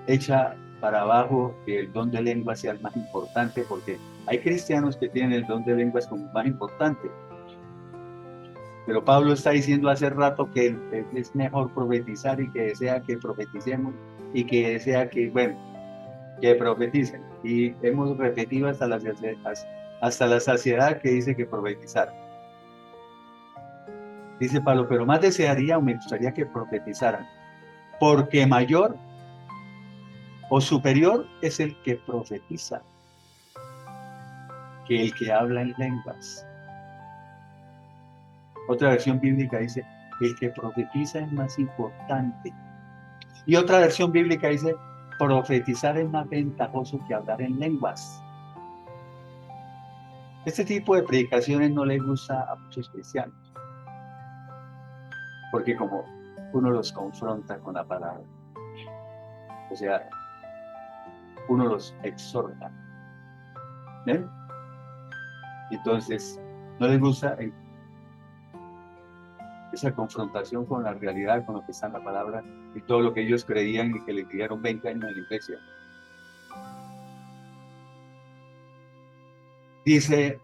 echa para abajo que el don de lenguas sea el más importante, porque hay cristianos que tienen el don de lenguas como más importante. Pero Pablo está diciendo hace rato que es mejor profetizar y que desea que profeticemos y que desea que, bueno, que profeticen. Y hemos repetido hasta la saciedad que dice que profetizar. Dice Pablo, pero más desearía o me gustaría que profetizaran, porque mayor o superior es el que profetiza que el que habla en lenguas. Otra versión bíblica dice, el que profetiza es más importante. Y otra versión bíblica dice, profetizar es más ventajoso que hablar en lenguas. Este tipo de predicaciones no les gusta a muchos cristianos, porque como uno los confronta con la palabra, o sea, uno los exhorta. ¿Ven? Entonces, no les gusta esa confrontación con la realidad, con lo que está en la palabra y todo lo que ellos creían y que le criaron 20 años en la iglesia. Dice,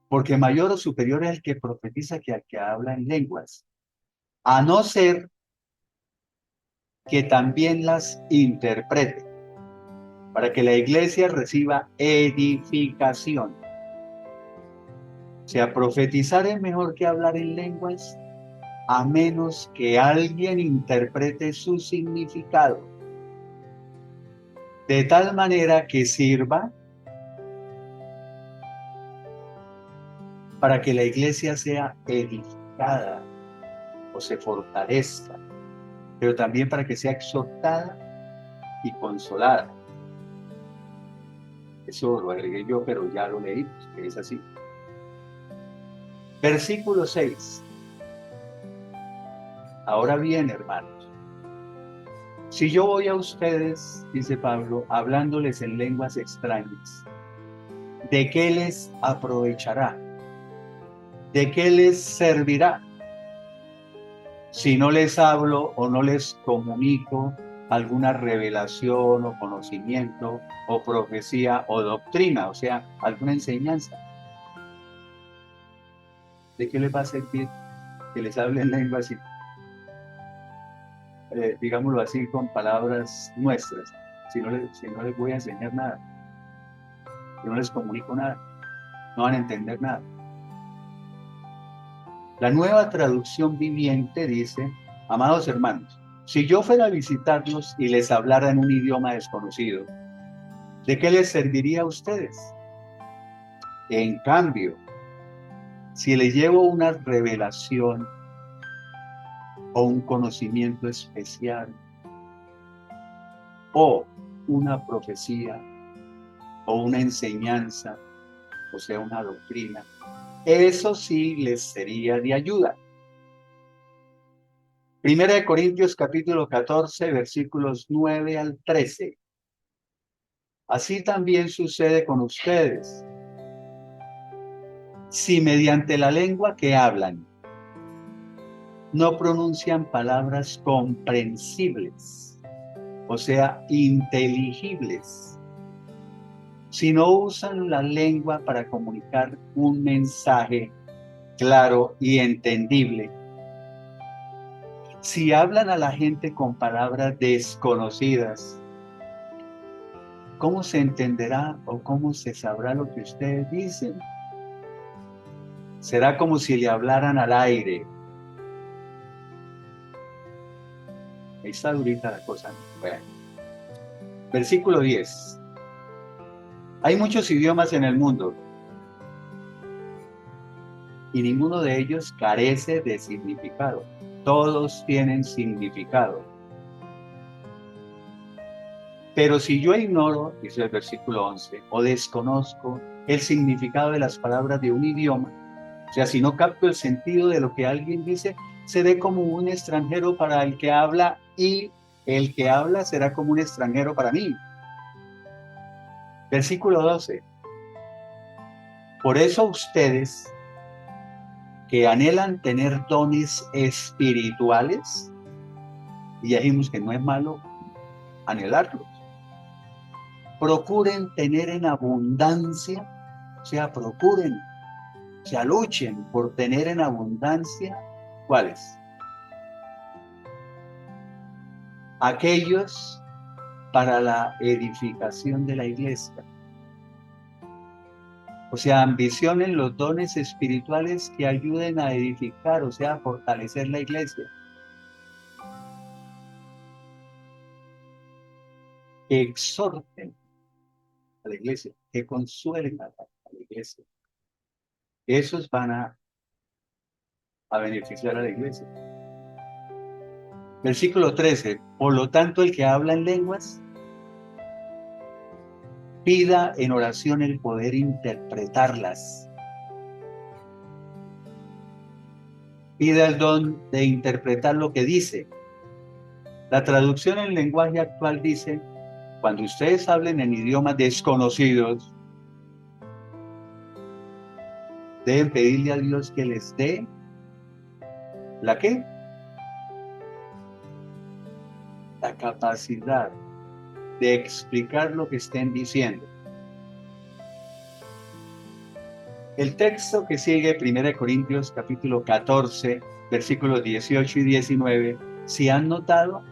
porque mayor o superior es el que profetiza que al que habla en lenguas, a no ser que también las interprete, para que la iglesia reciba edificación. O sea, profetizar es mejor que hablar en lenguas, a menos que alguien interprete su significado, de tal manera que sirva para que la iglesia sea edificada o se fortalezca, pero también para que sea exhortada y consolada. Eso lo agregué yo, pero ya lo leí, que es así. Versículo 6. Ahora bien, hermanos, si yo voy a ustedes, dice Pablo, hablándoles en lenguas extrañas, ¿de qué les aprovechará? ¿De qué les servirá? Si no les hablo o no les comunico alguna revelación o conocimiento o profecía o doctrina, o sea, alguna enseñanza, ¿de qué les va a servir que les hable en lenguas y, digámoslo así, con palabras nuestras, si no les voy a enseñar nada, si no les comunico nada, no van a entender nada? La Nueva Traducción Viviente dice, amados hermanos, si yo fuera a visitarlos y les hablara en un idioma desconocido, ¿de qué les serviría a ustedes? En cambio, si les llevo una revelación o un conocimiento especial o una profecía o una enseñanza, o sea, una doctrina, eso sí les sería de ayuda. Primera de Corintios capítulo 14, versículos 9 al 13. Así también sucede con ustedes. Si mediante la lengua que hablan no pronuncian palabras comprensibles, o sea, inteligibles, si no usan la lengua para comunicar un mensaje claro y entendible, si hablan a la gente con palabras desconocidas, ¿cómo se entenderá o cómo se sabrá lo que ustedes dicen? Será como si le hablaran al aire. Ahí está durita la cosa. Bueno. Versículo 10. Hay muchos idiomas en el mundo y ninguno de ellos carece de significado. Todos tienen significado. Pero si yo ignoro, dice el versículo 11, o desconozco el significado de las palabras de un idioma, o sea, si no capto el sentido de lo que alguien dice, seré como un extranjero para el que habla y el que habla será como un extranjero para mí. Versículo 12. Por eso ustedes que anhelan tener dones espirituales, y ya dijimos que no es malo anhelarlos, procuren tener en abundancia, o sea, luchen por tener en abundancia, ¿cuáles? Aquellos para la edificación de la iglesia. O sea, ambicionen los dones espirituales que ayuden a edificar, o sea, a fortalecer la iglesia. Que exhorten a la iglesia, que consuelen a la iglesia. Esos van a beneficiar a la iglesia. Versículo 13. Por lo tanto, el que habla en lenguas, pida en oración el poder interpretarlas. Pida el don de interpretar lo que dice. La traducción en lenguaje actual dice, cuando ustedes hablen en idiomas desconocidos, deben pedirle a Dios que les dé ¿la qué? La capacidad de explicar lo que estén diciendo. El texto que sigue, 1 Corintios capítulo 14, versículos 18 y 19, si han notado,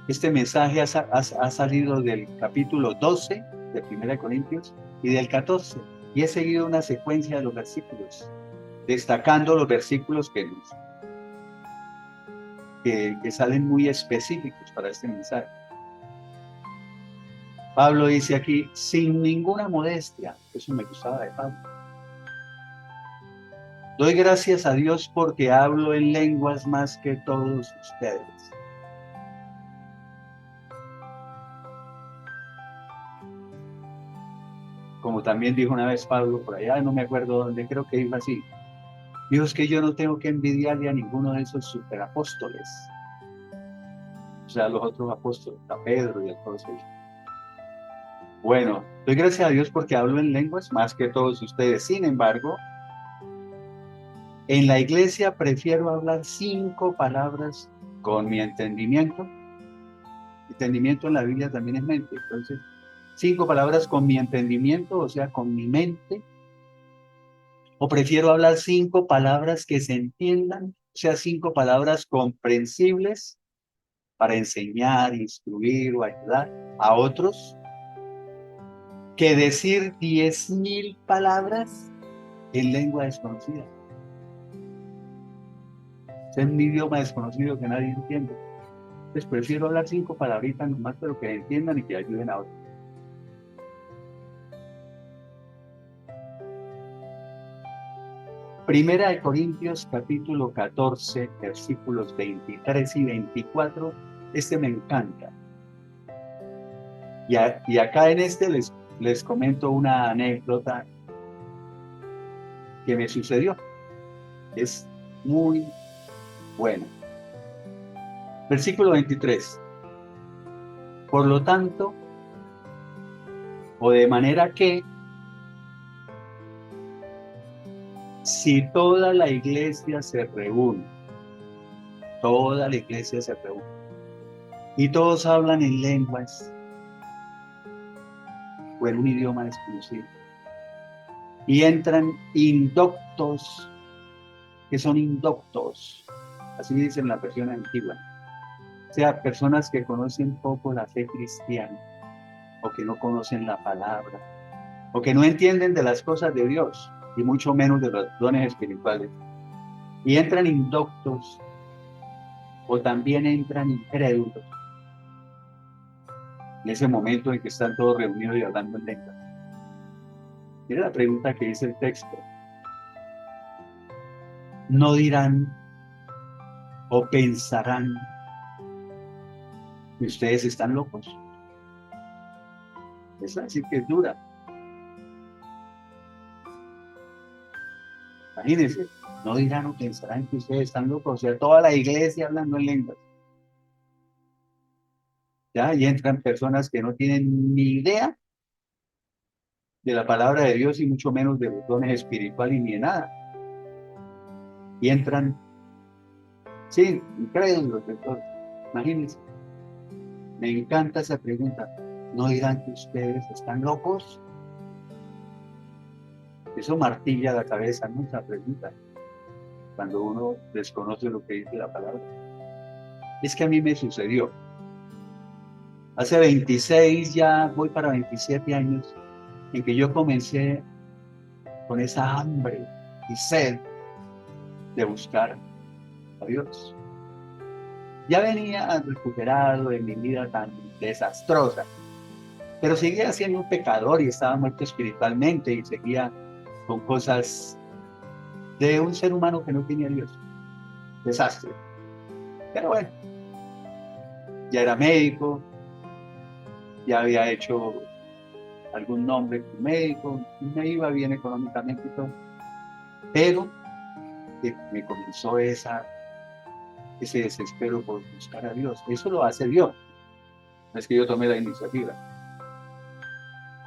este mensaje ha salido del capítulo 12 de 1 Corintios y del 14, y he seguido una secuencia de los versículos, destacando los versículos que salen muy específicos para este mensaje. Pablo dice aquí, sin ninguna modestia, eso me gustaba de Pablo. Doy gracias a Dios porque hablo en lenguas más que todos ustedes. Como también dijo una vez Pablo por allá, no me acuerdo dónde, creo que dijo así. Dijo, es que yo no tengo que envidiarle a ninguno de esos superapóstoles. O sea, los otros apóstoles, a Pedro y a todos ellos. Bueno, doy gracias a Dios porque hablo en lenguas más que todos ustedes. Sin embargo, en la iglesia prefiero hablar 5 palabras con mi entendimiento. Entendimiento en la Biblia también es mente. Entonces, 5 palabras con mi entendimiento, o sea, con mi mente. O prefiero hablar 5 palabras que se entiendan, o sea, 5 palabras comprensibles para enseñar, instruir o ayudar a otros, que decir 10.000 palabras en lengua desconocida. Es un idioma desconocido que nadie entiende. Entonces prefiero hablar 5 palabritas nomás, pero que entiendan y que ayuden a otros. Primera de Corintios capítulo 14, versículos 23 y 24. Este me encanta. Y acá en este les comento una anécdota que me sucedió. Es muy buena. Versículo 23. Por lo tanto, o de manera que, si toda la iglesia se reúne, toda la iglesia se reúne, y todos hablan en lenguas o en un idioma desconocido, y entran indoctos, que son indoctos, así dicen la versión antigua, o sea, personas que conocen poco la fe cristiana, o que no conocen la palabra, o que no entienden de las cosas de Dios, y mucho menos de los dones espirituales, y entran indoctos, o también entran incrédulos, en ese momento en que están todos reunidos y hablando en lengua. Mira la pregunta que dice el texto. No dirán o pensarán que ustedes están locos. Es decir, que es dura. Imagínense, no dirán o pensarán que ustedes están locos. O sea, toda la iglesia hablando en lenguas. ¿Ya? Y entran personas que no tienen ni idea de la palabra de Dios y mucho menos de los dones espirituales ni de nada. Y entran, sí, incrédulos de todo. Imagínense. Me encanta esa pregunta. ¿No dirán que ustedes están locos? Eso martilla la cabeza, ¿no? Esa pregunta, cuando uno desconoce lo que dice la palabra. Es que a mí me sucedió. Hace 26, ya voy para 27 años, en que yo comencé con esa hambre y sed de buscar a Dios. Ya venía recuperado de mi vida tan desastrosa, pero seguía siendo un pecador y estaba muerto espiritualmente y seguía con cosas de un ser humano que no tenía a Dios. Desastre. Pero bueno, ya era médico, ya había hecho algún nombre como médico, y me iba bien económicamente y todo. Pero me comenzó ese desespero por buscar a Dios. Eso lo hace Dios. No es que yo tomé la iniciativa.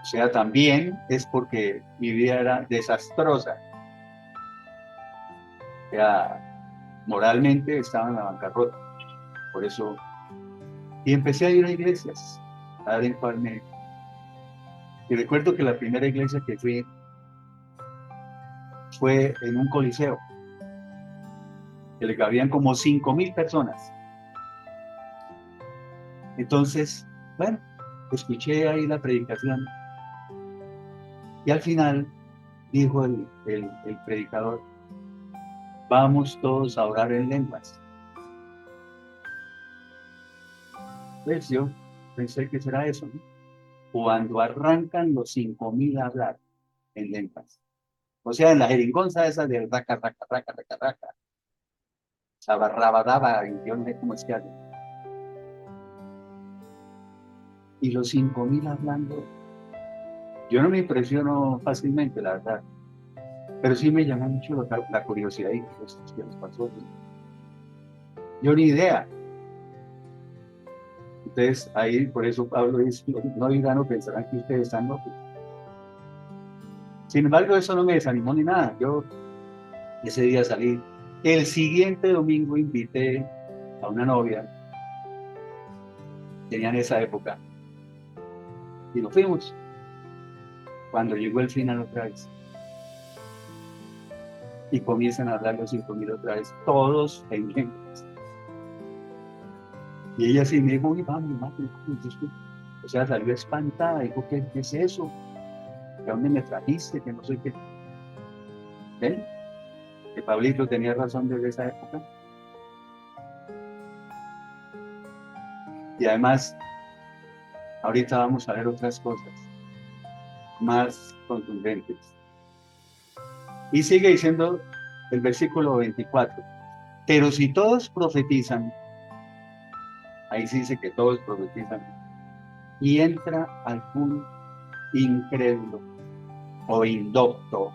O sea, también es porque mi vida era desastrosa. O sea, moralmente estaba en la bancarrota. Por eso, y empecé a ir a iglesias, a adecuarme. Y recuerdo que la primera iglesia que fui fue en un coliseo, que le cabían como 5.000 personas. Entonces, bueno, escuché ahí la predicación y al final dijo el predicador, vamos todos a orar en lenguas. Pues yo pensé que será eso, ¿no? Cuando arrancan los 5.000 a hablar en lenguas. O sea, en la jeringonza esa de raca, raca, raca, raca, raca. Sabarrabadaba, y yo no sé cómo es que hacen. Y los 5.000 hablando, yo no me impresiono fácilmente, la verdad. Pero sí me llamó mucho la curiosidad y qué les pasó. Yo ni idea. Entonces, ahí por eso Pablo dice, no dirán o pensarán que ustedes están locos. Sin embargo, eso no me desanimó ni nada. Yo ese día salí. El siguiente domingo invité a una novia, tenía en esa época, y nos fuimos. Cuando llegó el final otra vez, y comienzan a hablar los 5.000 otra vez, todos en lenguas. Y ella sí me dijo, uy, vamos, vamos, o sea, salió espantada, dijo, ¿qué es eso? ¿De dónde me trajiste? Que no sé qué. ¿Ven? Que Pablito tenía razón desde esa época. Y además, ahorita vamos a ver otras cosas más contundentes. Y sigue diciendo el versículo 24. Pero si todos profetizan, ahí sí dice que todos profetizan, y entra algún incrédulo o indocto,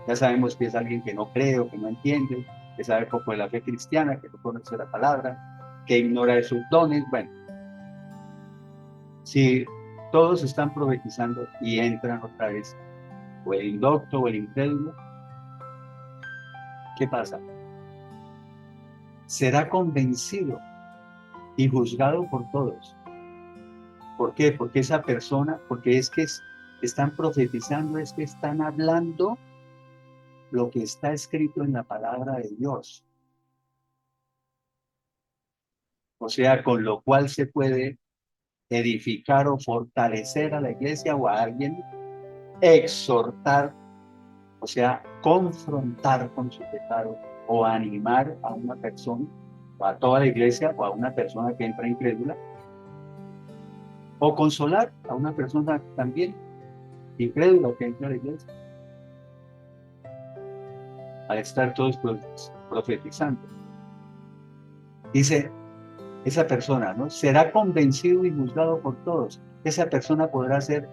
ya sabemos que es alguien que no cree o que no entiende, que sabe poco de la fe cristiana, que no conoce la palabra, que ignora de sus dones. Bueno, si todos están profetizando y entran otra vez, o el indocto o el incrédulo, ¿qué pasa? Será convencido y juzgado por todos. ¿Por qué? Porque esa persona, porque es que están profetizando, es que están hablando lo que está escrito en la palabra de Dios. O sea, con lo cual se puede edificar o fortalecer a la iglesia o a alguien, exhortar, o sea, confrontar con su pecado o animar a una persona, o a toda la iglesia o a una persona que entra incrédula, o consolar a una persona también incrédula que entra a la iglesia, al estar todos profetizando. Dice esa persona, ¿no? Será convencido y juzgado por todos. Esa persona podrá ser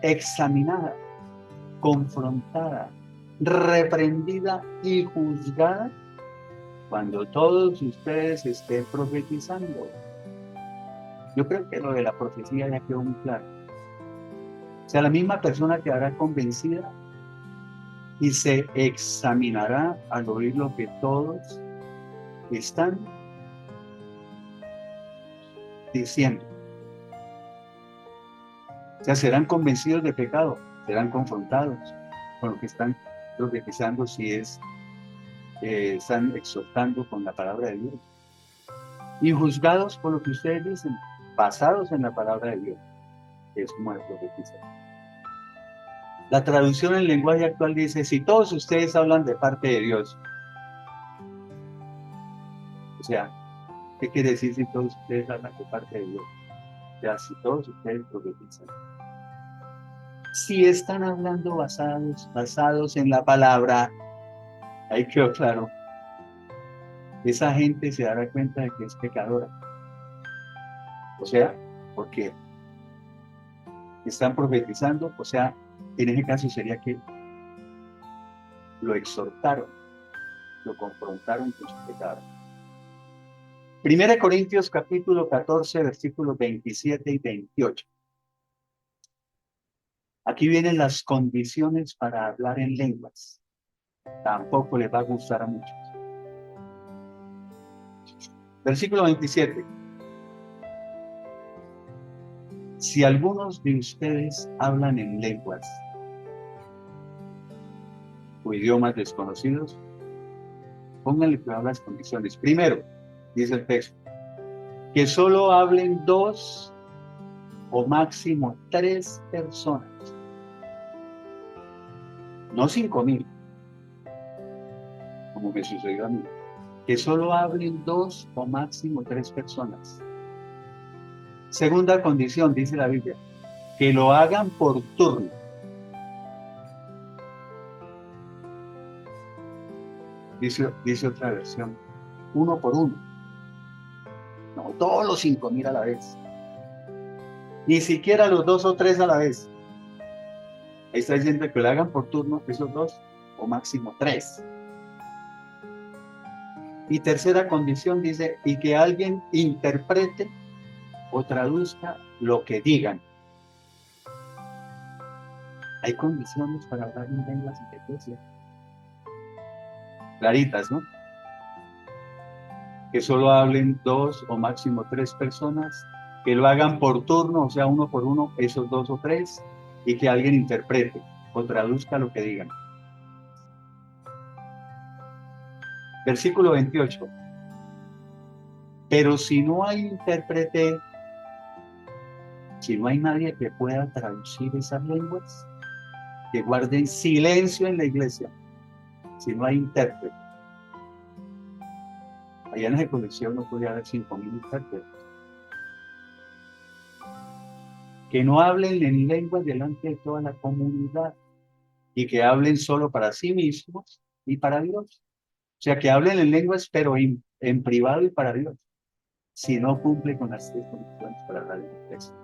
examinada, confrontada, reprendida y juzgada cuando todos ustedes estén profetizando. Yo creo que lo de la profecía ya quedó muy claro. O sea, la misma persona quedará convencida y se examinará al oír lo que todos están diciendo. O sea, serán convencidos de pecado, serán confrontados con lo que están profetizando si están exhortando con la palabra de Dios. Y juzgados por lo que ustedes dicen, basados en la palabra de Dios, que es como el profetiza. La traducción en lenguaje actual dice, si todos ustedes hablan de parte de Dios, o sea, ¿qué quiere decir si todos ustedes hablan de parte de Dios? O sea, si todos ustedes profetizan. Si están hablando basados en la palabra, ahí quedó claro, esa gente se dará cuenta de que es pecadora. O sea, porque están profetizando, o sea, en ese caso sería que lo exhortaron, lo confrontaron con su pecado. Primera Corintios capítulo 14, versículos 27 y 28. Aquí vienen las condiciones para hablar en lenguas. Tampoco les va a gustar a muchos. Versículo 27. Si algunos de ustedes hablan en lenguas, o idiomas desconocidos, pónganle cuidado a las condiciones. Primero, dice el texto, que solo hablen 2 o máximo 3 personas, no 5,000, como me sucedió a mí, que solo hablen 2 o máximo 3 personas. Segunda condición, dice la Biblia, que lo hagan por turno. Dice otra versión, 1 por 1. No, todos los 5,000 a la vez. Ni siquiera los 2 o 3 a la vez. Ahí está diciendo que lo hagan por turno, esos 2 o máximo 3. Y tercera condición dice, y que alguien interprete o traduzca lo que digan. Hay condiciones para hablar en lenguas en la iglesia. Claritas, ¿no? Que solo hablen 2 o máximo 3 personas, que lo hagan por turno, o sea, 1 por 1, esos 2 o 3, y que alguien interprete o traduzca lo que digan. Versículo 28. Pero si no hay intérprete, si no hay nadie que pueda traducir esas lenguas, que guarden silencio en la iglesia, si no hay intérprete. Allá en la colección no podía haber 5,000 intérpretes. Que no hablen en lenguas delante de toda la comunidad y que hablen solo para sí mismos y para Dios. O sea, que hablen en lenguas, pero en privado y para Dios, si no cumple con las 3 condiciones para hablar en la iglesia.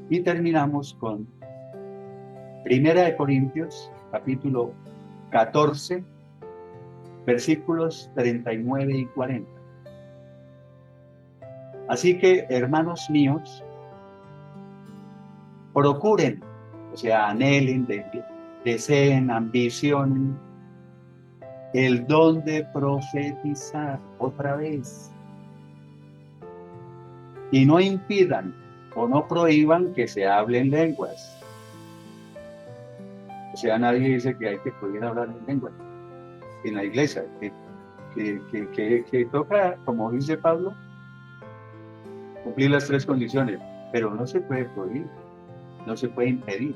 Y terminamos con 1 Corintios, capítulo 14, versículos 39 y 40. Así que, hermanos míos, procuren, o sea, anhelen, deseen, ambicionen el don de profetizar otra vez. Y no impidan o no prohíban que se hablen lenguas. O sea, nadie dice que hay que prohibir hablar en lenguas en la iglesia, que toca, como dice Pablo, cumplir las 3 condiciones, pero no se puede prohibir, no se puede impedir.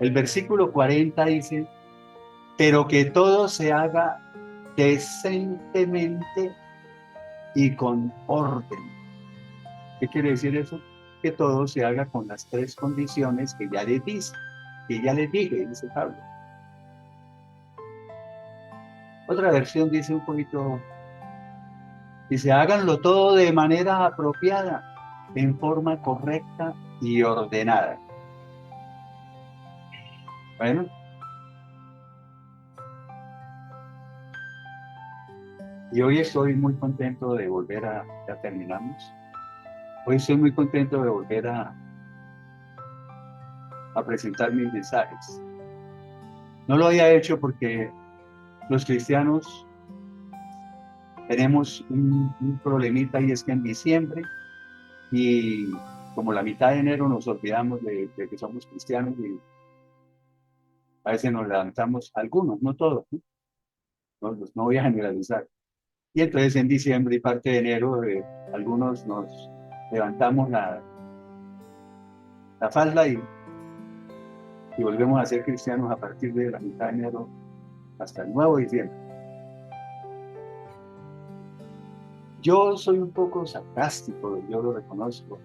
El versículo 40 dice, pero que todo se haga decentemente y con orden. ¿Qué quiere decir eso? Que todo se haga con las 3 condiciones que ya les dije, dice Pablo. Otra versión dice un poquito, dice, háganlo todo de manera apropiada, en forma correcta y ordenada. Bueno, y hoy estoy muy contento de volver ya terminamos. Hoy estoy muy contento de volver a presentar mis mensajes. No lo había hecho porque los cristianos tenemos un problemita, y es que en diciembre y como la mitad de enero nos olvidamos de que somos cristianos y a veces nos levantamos, algunos, no todos, no voy a generalizar. Y entonces en diciembre y parte de enero algunos nos levantamos la falda y volvemos a ser cristianos a partir de la mitad de enero hasta el nuevo diciembre. Yo soy un poco sarcástico, yo lo reconozco,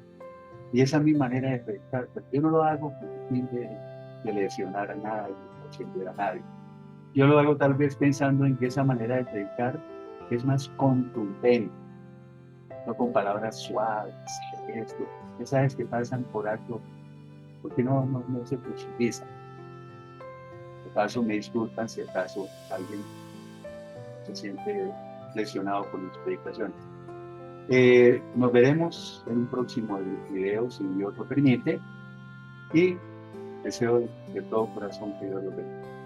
y esa es mi manera de predicar, pero yo no lo hago con el fin de lesionar a nadie, o ofender a nadie. Yo lo hago tal vez pensando en que esa manera de predicar es más contundente, no con palabras suaves, esto, esas que pasan por algo, porque no se profundizan. De paso me disculpan si acaso alguien se siente lesionado por mis predicaciones. Nos veremos en un próximo video, si Dios lo permite, y deseo de todo corazón que Dios lo bendiga.